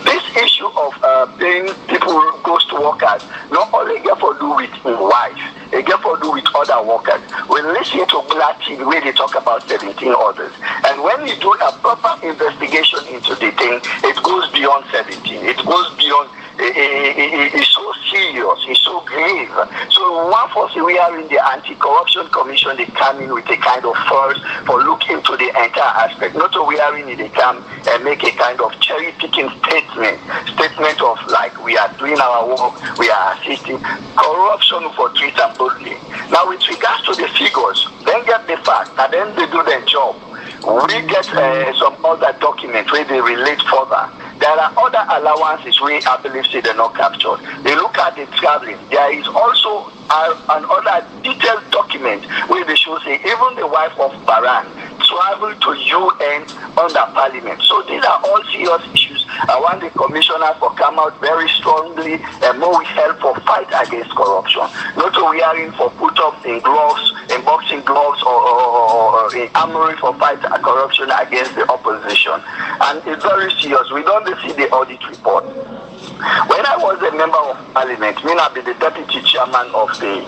This issue of paying people ghost workers not only get to do with wife, it get to do with other workers. We listen to Black TV where they talk about 17 others. And when you do a proper investigation into the thing, it goes beyond 17. It goes beyond. It's so serious, it's so grave. So one for we are in the Anti-Corruption Commission, they come in with a kind of force for looking into the entire aspect. Not so we are in they come and make a kind of cherry-picking statement of like we are doing our work, we are assisting. Corruption for treat and boldly. Now with regards to the figures, then get the fact, and then they do their job. We get some other documents where they relate further. There are other allowances we I believe say they're not captured. They look at the traveling. There is also another detailed document where they show say even the wife of Baran traveled to UN under Parliament. So these are all serious issues. I want the commissioner to come out very strongly and more help for fight against corruption. Not so we are in for put up in gloves, in boxing gloves or in armory for fight corruption against the opposition. And it's very serious. We don't see the audit report. When I was a member of Parliament, me not be the deputy chairman of the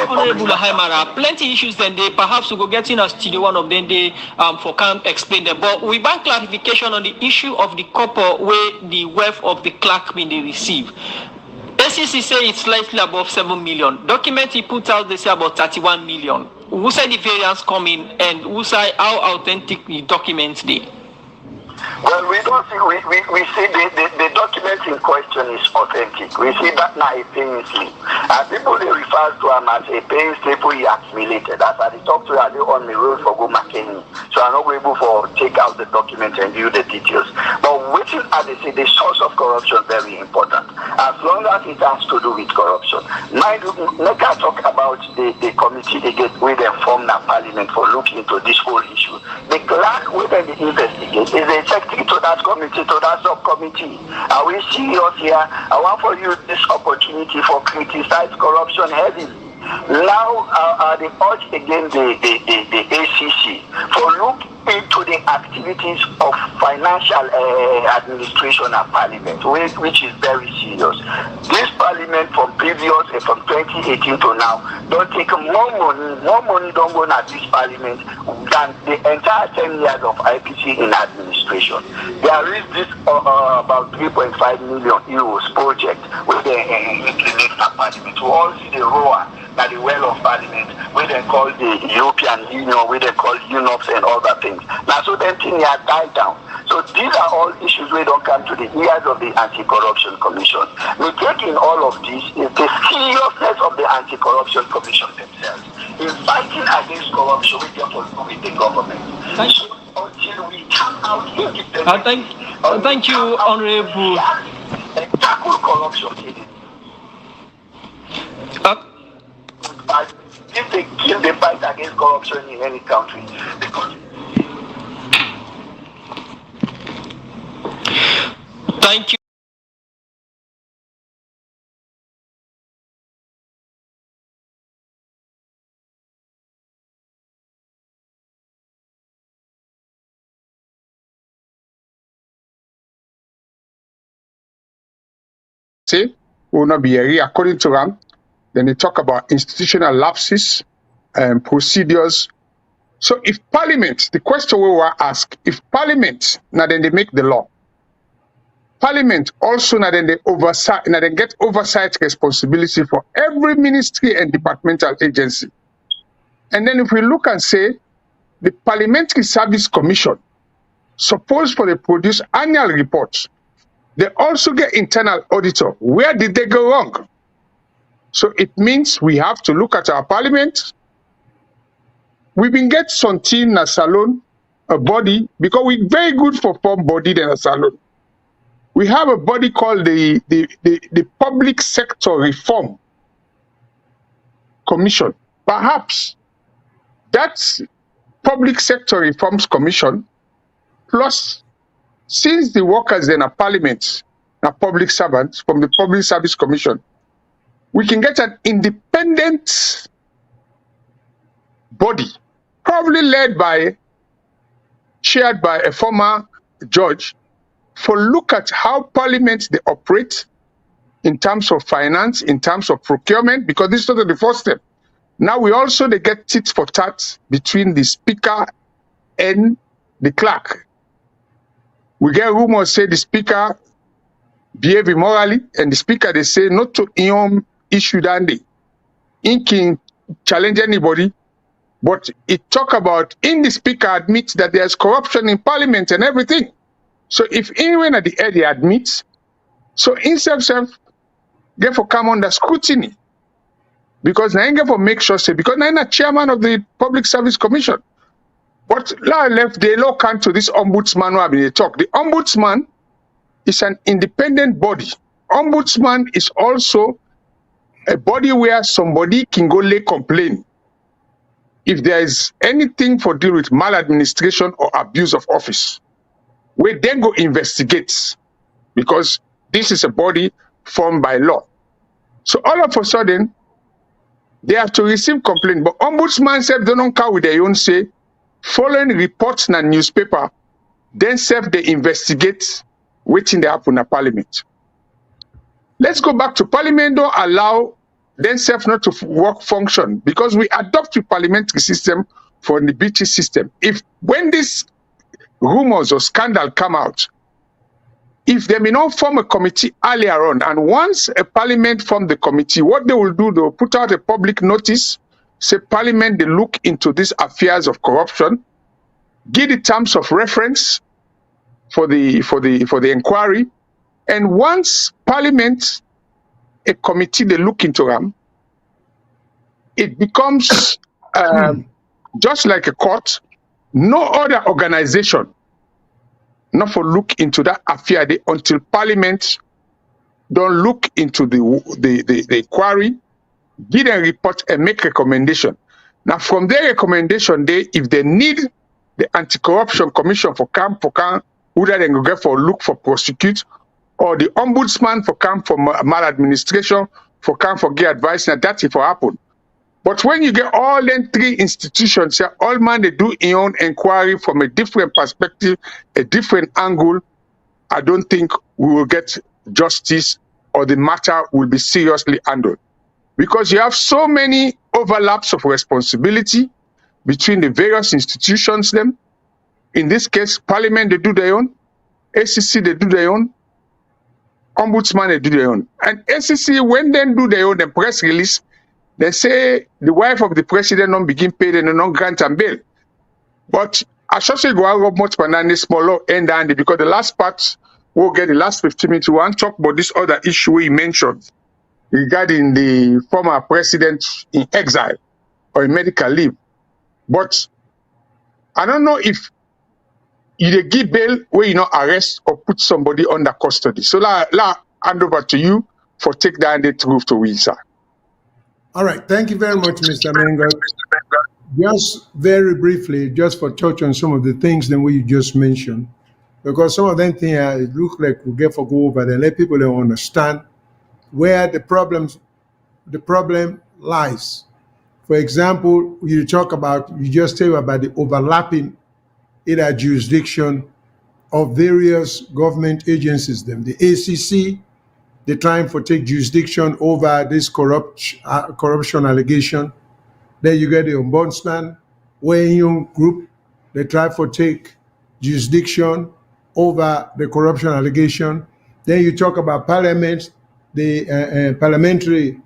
Honorable Haimara, plenty issues then they perhaps we go get in a studio one of them they for can't explain them. But we want clarification on the issue of the couple where the wealth of the clerk when they receive. SEC say it's slightly above 7 million. Document he put out they say about 31 million. Who say the variance coming and who say how authentic the documents they? Well, we don't see, we see the document in question is authentic. We see that now a paying slip. And people they refer to them as a paying slip we accumulated. As I talk to you on the road for go McKinney. So I'm not able to take out the document and view the details. But which is, as they say, the source of corruption is very important. As long as it has to do with corruption. Let us talk about the committee they get where they form the Parliament for looking into this whole issue. The clerk where they investigate is a secretary to that committee, to that subcommittee. Are we serious here? I want for you this opportunity for criticize corruption heavily. Now they urge again the ACC for look into the activities of financial administration and Parliament, which is very serious. This Parliament from previous, from 2018 to now, don't take more money don't go at this Parliament than the entire 10 years of IPC in administration. There is this about 3.5 million euros project with the implement at Parliament. We all see the ROA, that the well of Parliament, where they call the European Union, where they call UNOPS and all that things. Now, so that thing has died down. So these are all issues where don't come to the ears of the Anti-Corruption Commission. We take in all of this is the seriousness of the Anti-Corruption Commission themselves. in fighting against corruption, we therefore do with the government. Thank you. Until we come out thank you, Honorable. And tackle corruption. If they kill the fight against corruption in any country, because Thank you. Say, will not be area according to them. Then they talk about institutional lapses and procedures. So if Parliament, the question we were asked, if Parliament, now then they make the law. Parliament also now then they oversight, now they get oversight responsibility for every ministry and departmental agency. And then if we look and say the Parliamentary Service Commission, suppose for they produce annual reports, they also get internal auditor. Where did they go wrong? So it means we have to look at our parliament. We've been get something in a salon, a body, because we're very good for form body than a salon. We have a body called the Public Sector Reform Commission. Perhaps that's Public Sector Reforms Commission, plus since the workers in a parliament are public servants from the Public Service Commission, we can get an independent body, probably chaired by a former judge, for look at how parliaments they operate in terms of finance, in terms of procurement, because this is not the first step. Now we also they get tit for tat between the speaker and the clerk. We get rumors say the speaker behave immorally, and the speaker they say not to issue that day. He can challenge anybody, but it talk about in the speaker admits that there's corruption in parliament and everything. So if anyone at the end admits, so himself get for come under scrutiny, because now get for make sure say because now I'm chairman of the Public Service Commission. But now left the law come to this ombudsman who have been talk. The ombudsman is an independent body. Ombudsman is also a body where somebody can go lay complaint if there is anything for deal with maladministration or abuse of office. We then go investigate, because this is a body formed by law. So all of a sudden, they have to receive complaint. But ombudsman self don't come with their own say, following reports in a newspaper, then self they investigate waiting they happen in parliament. Let's go back to parliament, don't allow then self not to work function, because we adopt the parliamentary system for the British system. If when these rumors or scandal come out, if they may not form a committee earlier on, and once a parliament form the committee, what they will do, they will put out a public notice, say parliament, they look into these affairs of corruption, give the terms of reference for the inquiry, and once parliament, a committee, they look into them, it becomes just like a court. No other organization not for look into that affair until parliament don't look into the inquiry, give a report and make recommendation. Now from their recommendation, if they need the anti-corruption commission for camp, whether they go for look for prosecute, or the ombudsman for camp for maladministration, for camp for get advice, now that's it for happen. But when you get all them three institutions, all man they do in own inquiry from a different perspective, a different angle, I don't think we will get justice, or the matter will be seriously handled. Because you have so many overlaps of responsibility between the various institutions them. In this case, Parliament, they do their own. ACC, they do their own. Ombudsman, they do their own. And ACC, when they do their own, the press release, they say the wife of the president don't begin paid and non grant and bail. But I should say go out much banana smaller end handy, because the last part we'll get the last 15 minutes. We want to talk about this other issue we mentioned regarding the former president in exile or a medical leave. But I don't know if you dey give bail where you not arrest or put somebody under custody. So la hand over to you for take that and through to we, sir. All right. Thank you very much, Mr. Mengot. Just very briefly, just for touch on some of the things that we just mentioned, because some of them things it look like we get for go over there, let people understand where the problem lies. For example, you just tell about the overlapping either jurisdiction of various government agencies. Them, the ACC, they're trying to take jurisdiction over this corruption allegation. Then you get the ombudsman, Wayne group, they try to take jurisdiction over the corruption allegation. Then you talk about Parliament, the Parliamentary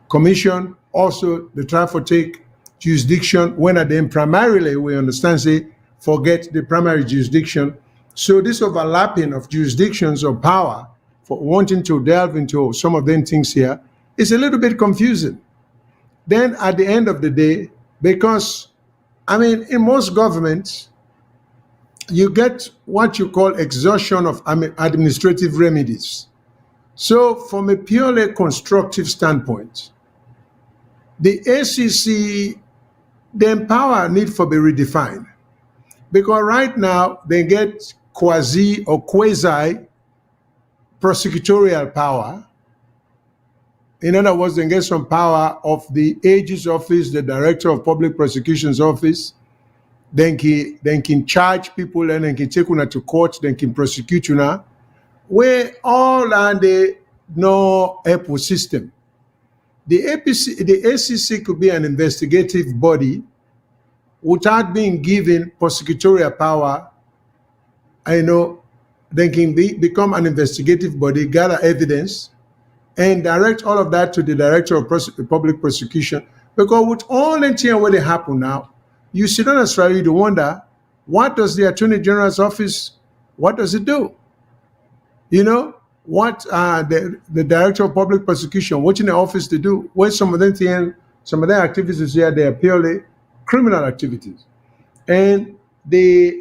Commission, also they try to take jurisdiction when at them primarily, we understand, say, forget the primary jurisdiction. So this overlapping of jurisdictions of power for wanting to delve into some of them things here is a little bit confusing. Then at the end of the day, because, I mean, in most governments, you get what you call exhaustion of administrative remedies. So from a purely constructive standpoint, the ACC, the power need for be redefined. Because right now, they get quasi or quasi prosecutorial power. In other words, they get some power of the AG's office, the Director of Public Prosecution's office. Then can charge people and then can take you to court, then can prosecute you now. Where all under no EPO system. The ACC could be an investigative body without being given prosecutorial power. Then can become an investigative body, gather evidence, and direct all of that to the Director of Public Prosecution. Because with all the things where they happen now, you sit down as Australia, you wonder, what does the Attorney General's office, what does it do? What the Director of Public Prosecution, what in the office they do? When some of their activities here, they are purely criminal activities. And the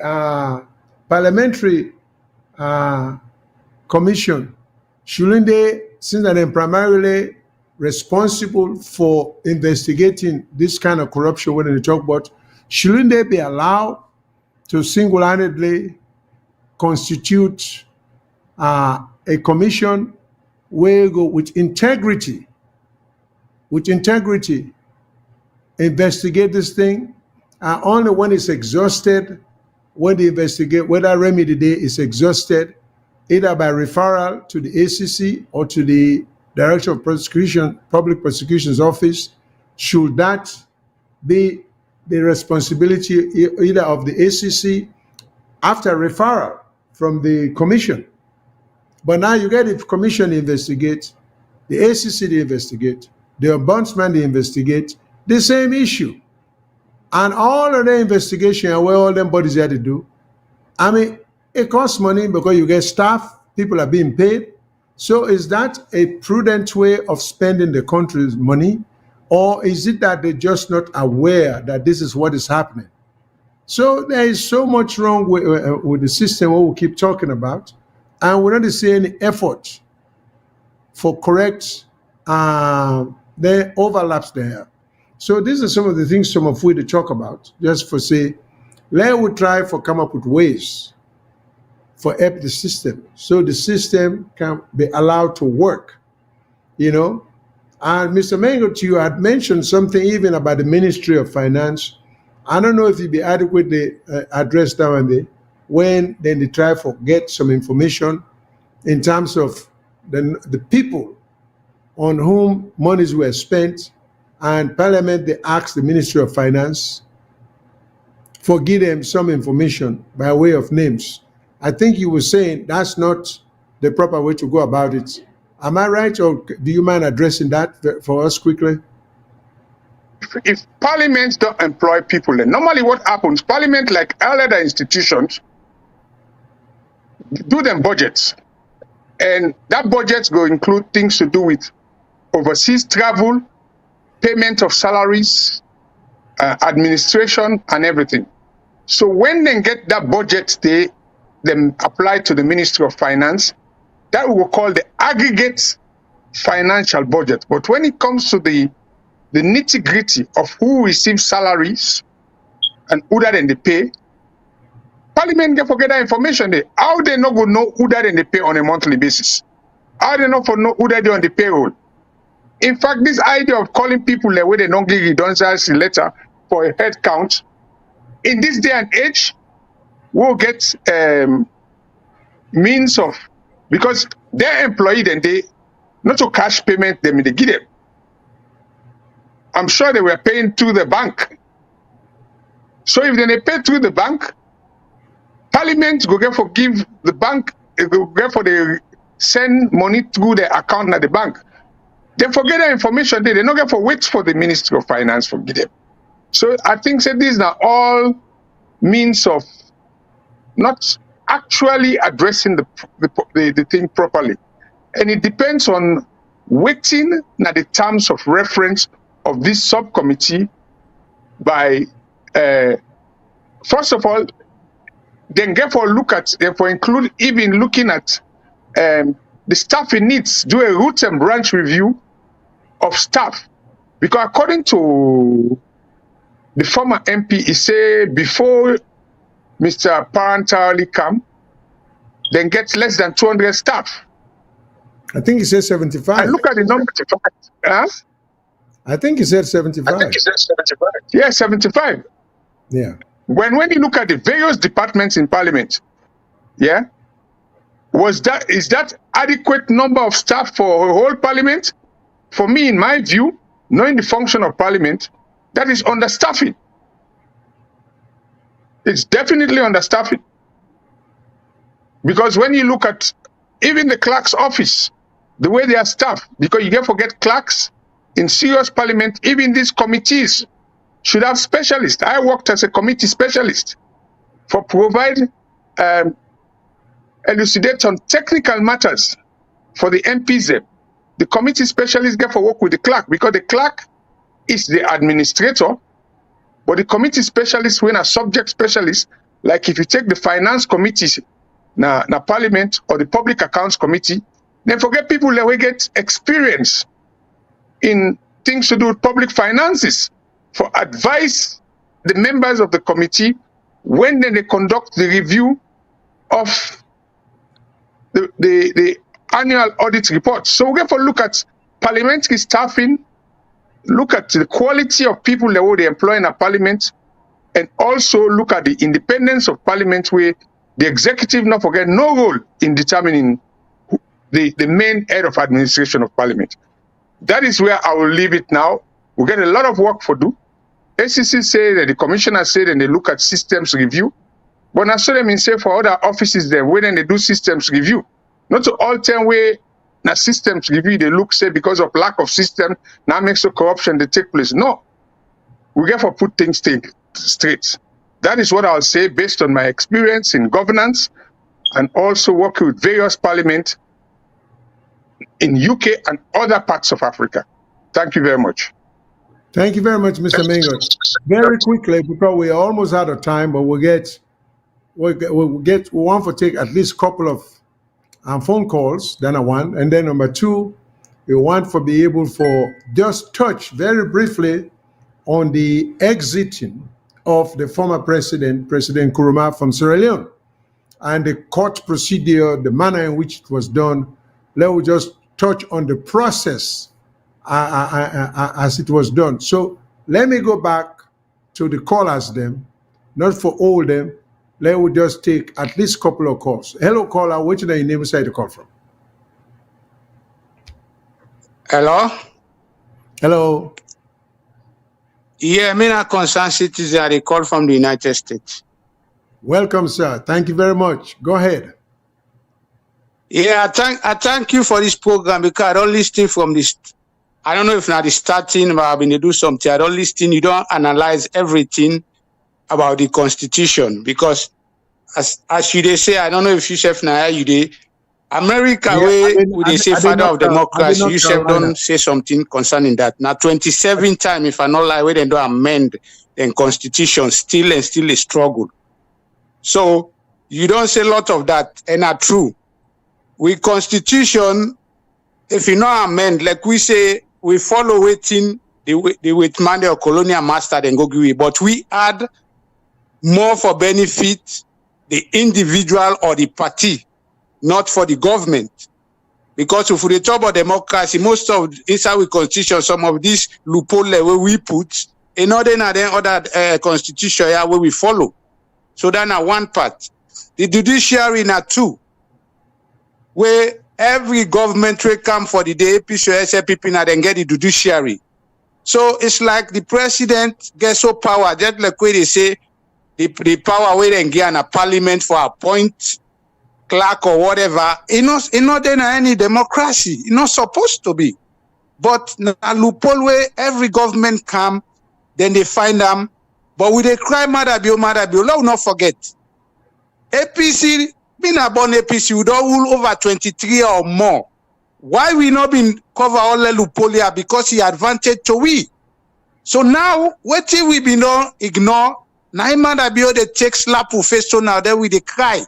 Parliamentary Commission, shouldn't they, since they're primarily responsible for investigating this kind of corruption when they talk about, shouldn't they be allowed to single-handedly constitute a commission where you go with integrity, investigate this thing, only when it's exhausted, when they investigate, whether remedy day is exhausted, either by referral to the ACC or to the Director of Public Prosecution's office, should that be the responsibility either of the ACC after referral from the commission? But now you get the commission investigate, the ACC they investigate, the ombudsman they investigate the same issue. And all of the investigation and where all them bodies had to do, I mean, it costs money because you get staff, people are being paid. So is that a prudent way of spending the country's money? Or is it that they're just not aware that this is what is happening? So there is so much wrong with the system what we keep talking about. And we're not seeing any effort for correct the overlaps there. So these are some of the things some of we to talk about, just for say, let we try for come up with ways for help the system, so the system can be allowed to work, And Mr. Mengot, you had mentioned something even about the Ministry of Finance. I don't know if you'd be adequately addressed that one day, when then they try to get some information in terms of the people on whom monies were spent, and Parliament, they asked the Ministry of Finance for give them some information by way of names. I think you were saying that's not the proper way to go about it. Am I right, or do you mind addressing that for us quickly? If Parliament don't employ people, then normally what happens, Parliament, like all other institutions, do them budgets. And that budget will include things to do with overseas travel, payment of salaries, administration, and everything. So when they get that budget, they apply to the Ministry of Finance. That we will call the aggregate financial budget. But when it comes to the nitty-gritty of who receives salaries and who that they pay, Parliament can forget that information there. How they not going to know who that they pay on a monthly basis? How they not know who that they on the payroll? In fact, this idea of calling people the way they don't give redundancy letter for a head count, in this day and age, we'll get means of, because their employee then they not to cash payment them they give them. I'm sure they were paying through the bank. So if they pay through the bank, Parliament go get for give the bank, go get for they send money through their account at the bank. They forget that information there. They not get for wait for the Ministry of Finance for give them. So I think that these are all means of not actually addressing the thing properly. And it depends on waiting at the terms of reference of this subcommittee by, first of all, then therefore look at, therefore include even looking at the staffing needs, do a root and branch review of staff. Because according to the former MP, he said before Mr. Parliamentary come, then get less than 200 staff. I think he said 75. I look at the number. Huh? I think he said 75. Yeah, 75. Yeah. When you look at the various departments in Parliament, yeah, is that adequate number of staff for a whole Parliament? For me, in my view, knowing the function of Parliament, that is understaffing. It's definitely understaffing. Because when you look at even the clerk's office, the way they are staffed, because you can't forget clerks in serious Parliament, even these committees should have specialists. I worked as a committee specialist for provide elucidate on technical matters for the MPs. The committee specialists get for work with the clerk because the clerk is the administrator, but the committee specialists when a subject specialist, like if you take the finance committees na Parliament or the public accounts committee, then forget people that will get experience in things to do with public finances for advise the members of the committee when they conduct the review of the annual audit report. So we get to look at parliamentary staffing, look at the quality of people that they employ in a parliament, and also look at the independence of parliament where the executive not forget no role in determining the main head of administration of parliament. That is where I will leave it now. We get a lot of work for do. ACC say that the commissioner said and they look at systems review. But I saw them in say for other offices there when they do systems review. Not to all time where na systems review they look say because of lack of system now makes the corruption they take place. No. We get for put things straight. That is what I'll say based on my experience in governance and also working with various parliaments in UK and other parts of Africa. Thank you very much. Thank you very much, Mr. Mingo. Very quickly, because we're almost out of time, but we want to take at least a couple of phone calls, then one, and then number two, we want to be able for just touch very briefly on the exiting of the former president, President Nkrumah from Sierra Leone, and the court procedure, the manner in which it was done. Let me just touch on the process as it was done. So let me go back to the callers them, not for all them. Let me just take at least a couple of calls. Hello, caller. Which is your name side to call from? Hello? Hello. Yeah, I'm a concerned citizen. I call from the United States. Welcome, sir. Thank you very much. Go ahead. Yeah, I thank you for this program because I don't listen from this. I don't know if not the starting, but I've been to do something. I don't listen. You don't analyze everything about the Constitution because, as you they say, I don't know if you chef now you they America, Yeah, where they say father of I did democracy, not you should don't say something concerning that. Now, 27 time, if I not lie, where they don't amend the constitution, still a struggle. So you don't say a lot of that, and are true. With constitution, if you not amend, like we say, we follow waiting the wait man or colonial master then go give it, but we add more for benefit the individual or the party, not for the government. Because if we talk about democracy, most of inside the constitution, some of these loophole where we put, in other constitution where we follow. So that's one part. The judiciary na two, where every government will come for the day APC or SLPP now then get the judiciary. So it's like the president gets so power, just like where they say the power where they get a parliament for appoint clerk or whatever. It's not in any democracy. It's not supposed to be. But a loophole where every government come, then they find them. But with a crime, Madabio, let's not forget. APC, being a born APC, we don't rule over 23 or more. Why we not been cover all the loophole here? Because he advantage to we. So now, what till we be not ignore? Now Madabio they take slap for face so now then we they cry.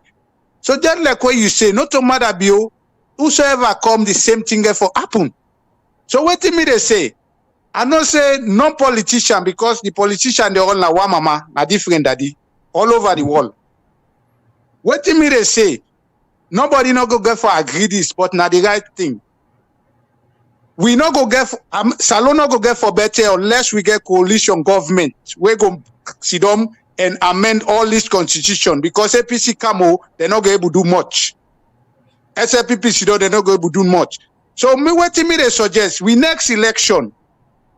So just like what you say, not to Madabio, whosoever come the same thing for happen. So what me they say? I don't say no politician because the politician they all na one mama, na different daddy, all over the world. What me they say? Nobody not go get for agree this, but not the right thing. We not go get for, Salon not go get for better unless we get coalition government. We go sit down and amend all this constitution because APC Camo, they're not going to do much. SLPP Sido, they're not going to do much. So me what me they suggest, we next election,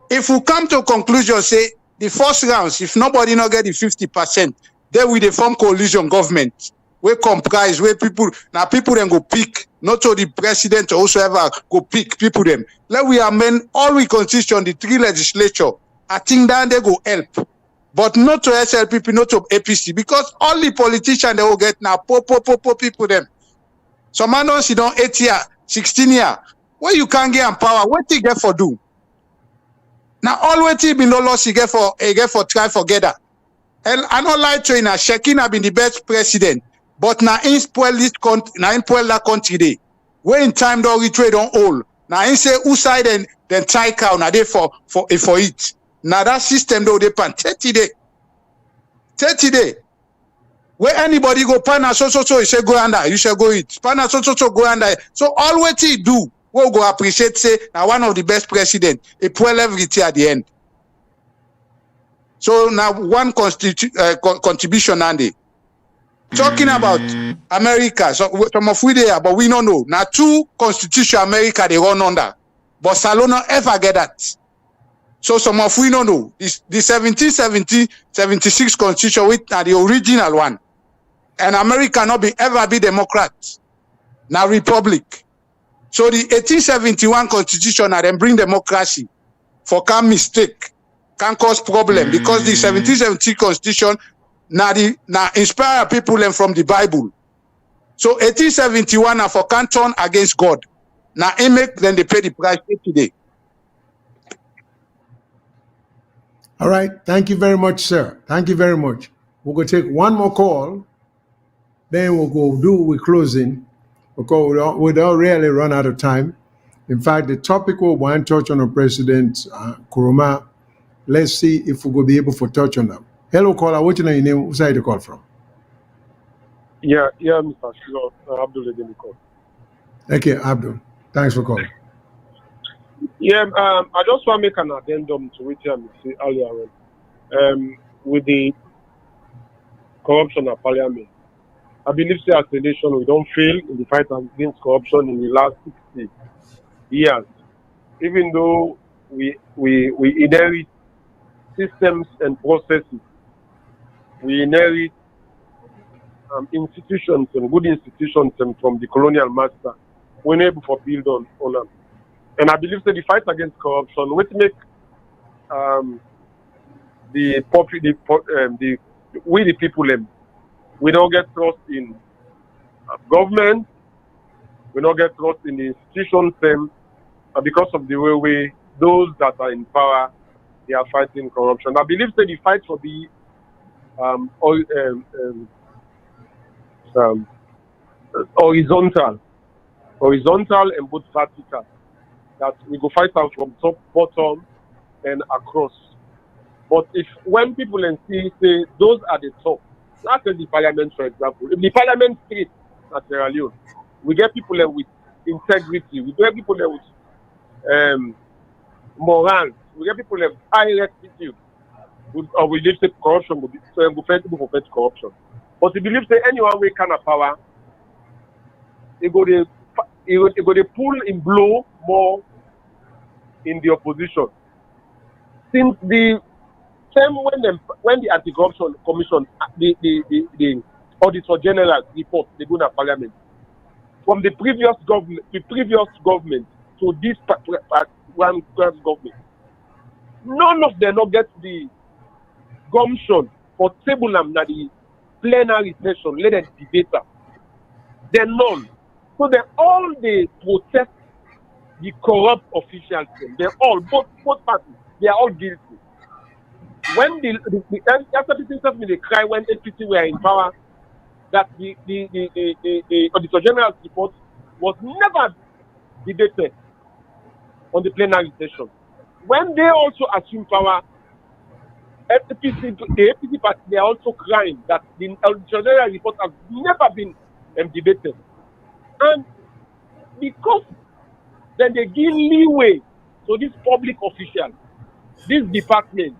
if we come to a conclusion, say the first rounds, if nobody not get the 50%, then we form coalition government. We comprise where people now people then go pick, not to the president or whosoever go pick people them. Let we amend all we constitution, the three legislature. I think that they go help. But not to SLPP, not to APC, because all the politicians they will get now people them. Some man don't sit down 8 years, 16 years. Where you can't get power, what you get for do? Now all what you been no loss you get for try forgether. And I don't lie to you now, Shekin have been the best president. But now in spoil this country, now in spoil that country day. Where in time don't retrade on all. Now in say who side then try count now they for it. Now that system though they pan 30 day. 30 day. Where anybody go pan so you say go under, you shall go it. Pan so go under. So all what he do, we'll go appreciate say now one of the best president. A pull everything at the end. So now one contribution Andy. Talking about America, so some of we there, but we don't know. Now two constitution America they run under, but Salona ever get that. So some of we don't know. The 1776 constitution with the original one, and America not ever be Democrat. Now Republic. So the 1871 constitution and then bring democracy for can mistake, can cause problem because the 1770 constitution. Now inspire people from the Bible. So 1871 now for can turn against God. Now make then they pay the price today. All right. Thank you very much, sir. Thank you very much. We're going to take one more call. Then we'll go with closing because we don't really run out of time. In fact, the topic we want to touch on President Kuruma, let's see if we will be able to touch on them. Hello, caller. What's your name? Who's you call from? Yeah, Mr. Shilo, Abdul call. Okay, Abdul. Thanks for calling. Yeah, I just want to make an addendum to what you said earlier on with the corruption at Parliament. I believe as a nation we don't fail in the fight against corruption in the last 60 years, even though we inherit systems and processes. We inherit institutions and good institutions from the colonial master. We're able to build on them. And I believe that the fight against corruption, which make the people, we don't get trust in government, We not get trust in the institutions them, and because of the way those that are in power, they are fighting corruption. I believe that the fight for the horizontal and both vertical. That we go fight out from top, bottom, and across. But when people see say those are the top, let's take the parliament for example. If the parliament state at Sierra Leone, we get people there with integrity, we get people there with morale, we get people there with high rectitude. We believe that corruption will be people for fight corruption. But we believe that anyone we can have power, it go to pull and blow more in the opposition. Since the same when the anti-corruption commission, the auditor general report they do in parliament from the previous government to this one government, none of them not get the gumption for table them na the plenary session, let them debate them. They're none. So they all they protest the corrupt officials. They're all both parties. They are all guilty. When the SPC they cry when APC were in power that the Auditor General's report was never debated on the plenary session. When they also assume power, the APC party they are also crying that the Auditor General report has never been debated. And because then they give leeway to these public officials, these departments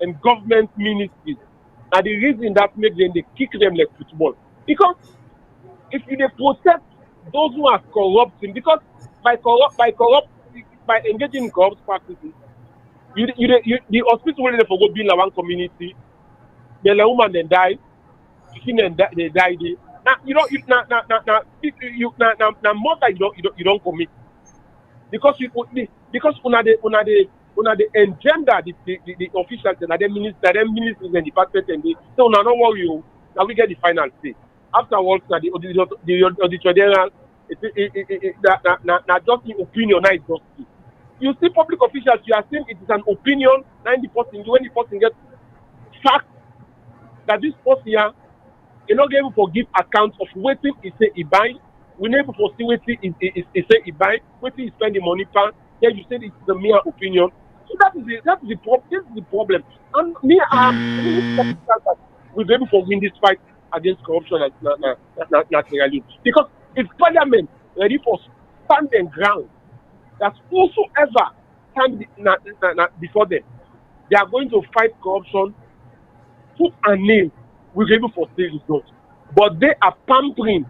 and government ministries, and the reason that makes them they kick them like football. Because if you protect those who are corrupting, because by engaging in corrupt practices, the hospital will never go build one community, the woman then die, they die there. Now you don't more that you don't commit because una the engender the officials and the ministers and departments and so now don't worry now we get the final say. Afterwards now the auditor general just in opinion now it's just you see public officials you are saying it is an opinion 90% when the person gets fact that this person here you not able to give account of waiting he say he buy. We never foresee waiting he say he buy, waiting he spend the money pan. Then you say it is a mere opinion. So that is the problem. And me we'll be able to win this fight against corruption naturally. Because if Parliament ready for standing ground, that whosoever stand before them, they are going to fight corruption, foot and nail. We'll be able to see results. But they are pampering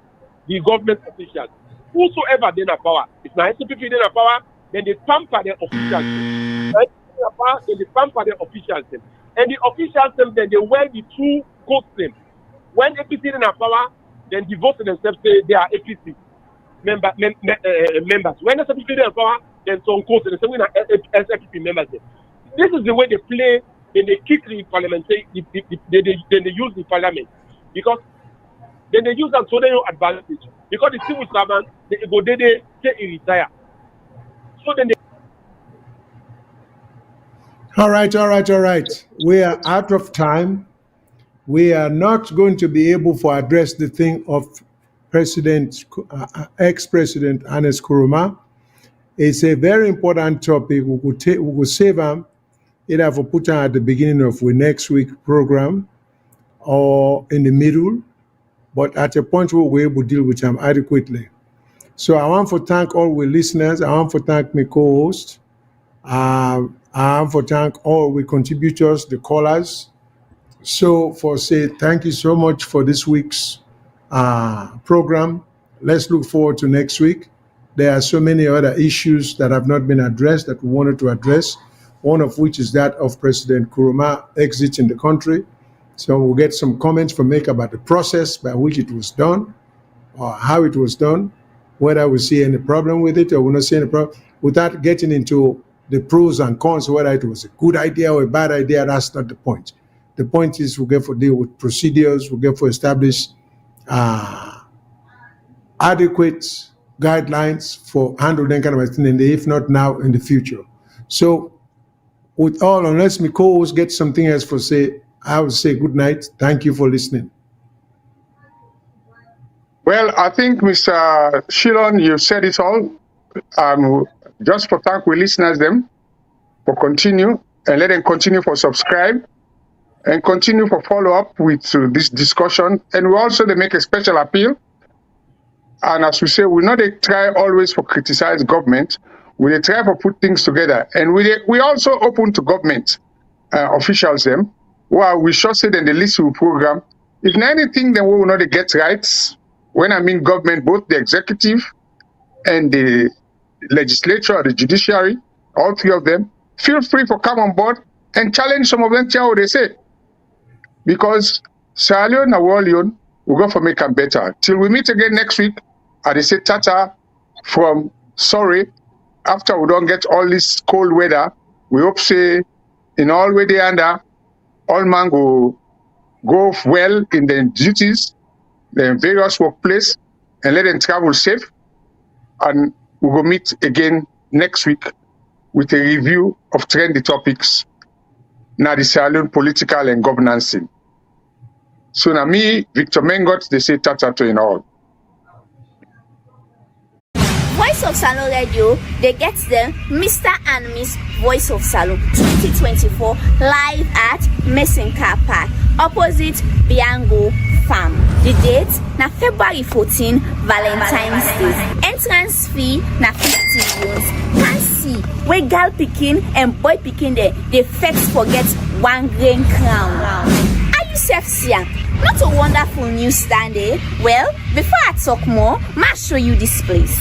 the government officials. Whosoever they have power. If now SPP they have power, then they pamper their officials. Then they pamper their officials. And the officials then they wear the two coats them. When APC they have power, then they vote themselves say they are APC members. When SPP they have power, then some coats and some SPP members. This is the way they play. Then they kick the parliamentary, then they use the parliament. Because then they use them so they no advantage. Because the civil servant, they go they say he retire. So then they All right. We are out of time. We are not going to be able to address the thing of ex-President Ernest Kuruma. It's a very important topic. We could save him either for put at the beginning of the next week program or in the middle, but at a point where we're able to deal with him adequately. So I want to thank all the listeners. I want to thank my co-host. I want to thank all the contributors, the callers. So thank you so much for this week's program. Let's look forward to next week. There are so many other issues that have not been addressed that we wanted to address, one of which is that of President Kuruma exiting the country. So we'll get some comments from Make about the process by which it was done or how it was done, whether we see any problem with it or we not see any problem, without getting into the pros and cons, whether it was a good idea or a bad idea. That's not the point. The point is we get to deal with procedures, we get to establish adequate guidelines for handling that kind of thing, and if not now, in the future. So, with all, unless my co-host gets something else for say, I will say good night. Thank you for listening. Well, I think, Mr. Shilon, you said it all. Just for thank we listeners them for continue, and let them continue for subscribe and continue for follow up with this discussion. And we also they make a special appeal. And as we say, we not they try always for criticize government. We they try for put things together, and we also open to government officials them. Well, we should say that the list will program. If anything, then we will not get rights. When I mean government, both the executive and the legislature or the judiciary, all three of them, feel free to come on board and challenge some of them, tell what they say. Because Sierra Leone and Leone will go for make them better. Till we meet again next week, I they say Tata from Surrey. After we don't get all this cold weather, we hope say in all way they under, all man go well in their duties, their various workplace, and let them travel safe. And we will meet again next week with a review of trendy topics now the Sierra Leone political and governance scene. So now me, Victor Mengot, they say Tata to in all. Voice of Salon Radio, they get them Mr. and Miss Voice of Salon 2024 live at Messing Car Park, opposite Biango Farm. The date na February 14, Valentine's Day. Entrance fee na 50 euros. Can see where girl picking and boy picking there, they first forget 1 grain crown. Are you self-seeing? Not a wonderful news stand, eh? Well, before I talk more, I'll show you this place.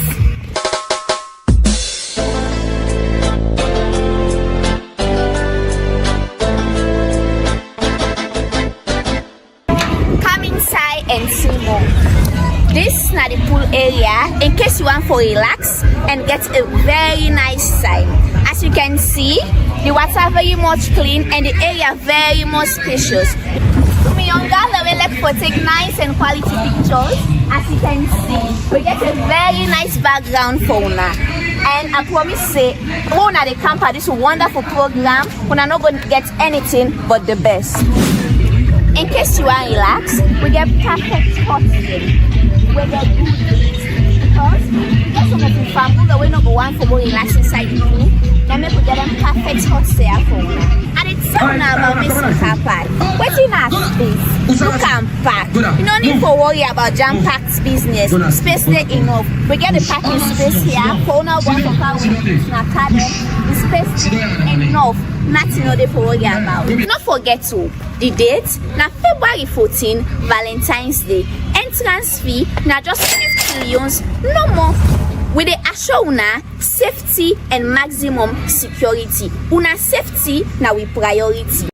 And see more. This is not the pool area in case you want to relax and get a very nice time. As you can see, the water very much clean and the area very much spacious. We like for take nice and quality pictures. As you can see, we get a very nice background for una. And I promise say, una the camp at this wonderful program, we're not going to get anything but the best. In case you want to relax, we get perfect hot here. We get good things because we get some of the family that we not go on for more relax inside the pool. Then we get them perfect hot there for you. And it's so now about missing car park. Waiting at space, you can park. You don't need to worry about jam-packed business. Space there enough. We get the parking space here for now one for car with the space enough. Nothing no dey for worry about. Not forget to the date na February 14, Valentine's Day. Entrance fee na just 50 euros, no more. We dey assure una safety and maximum security. Una safety na we priority.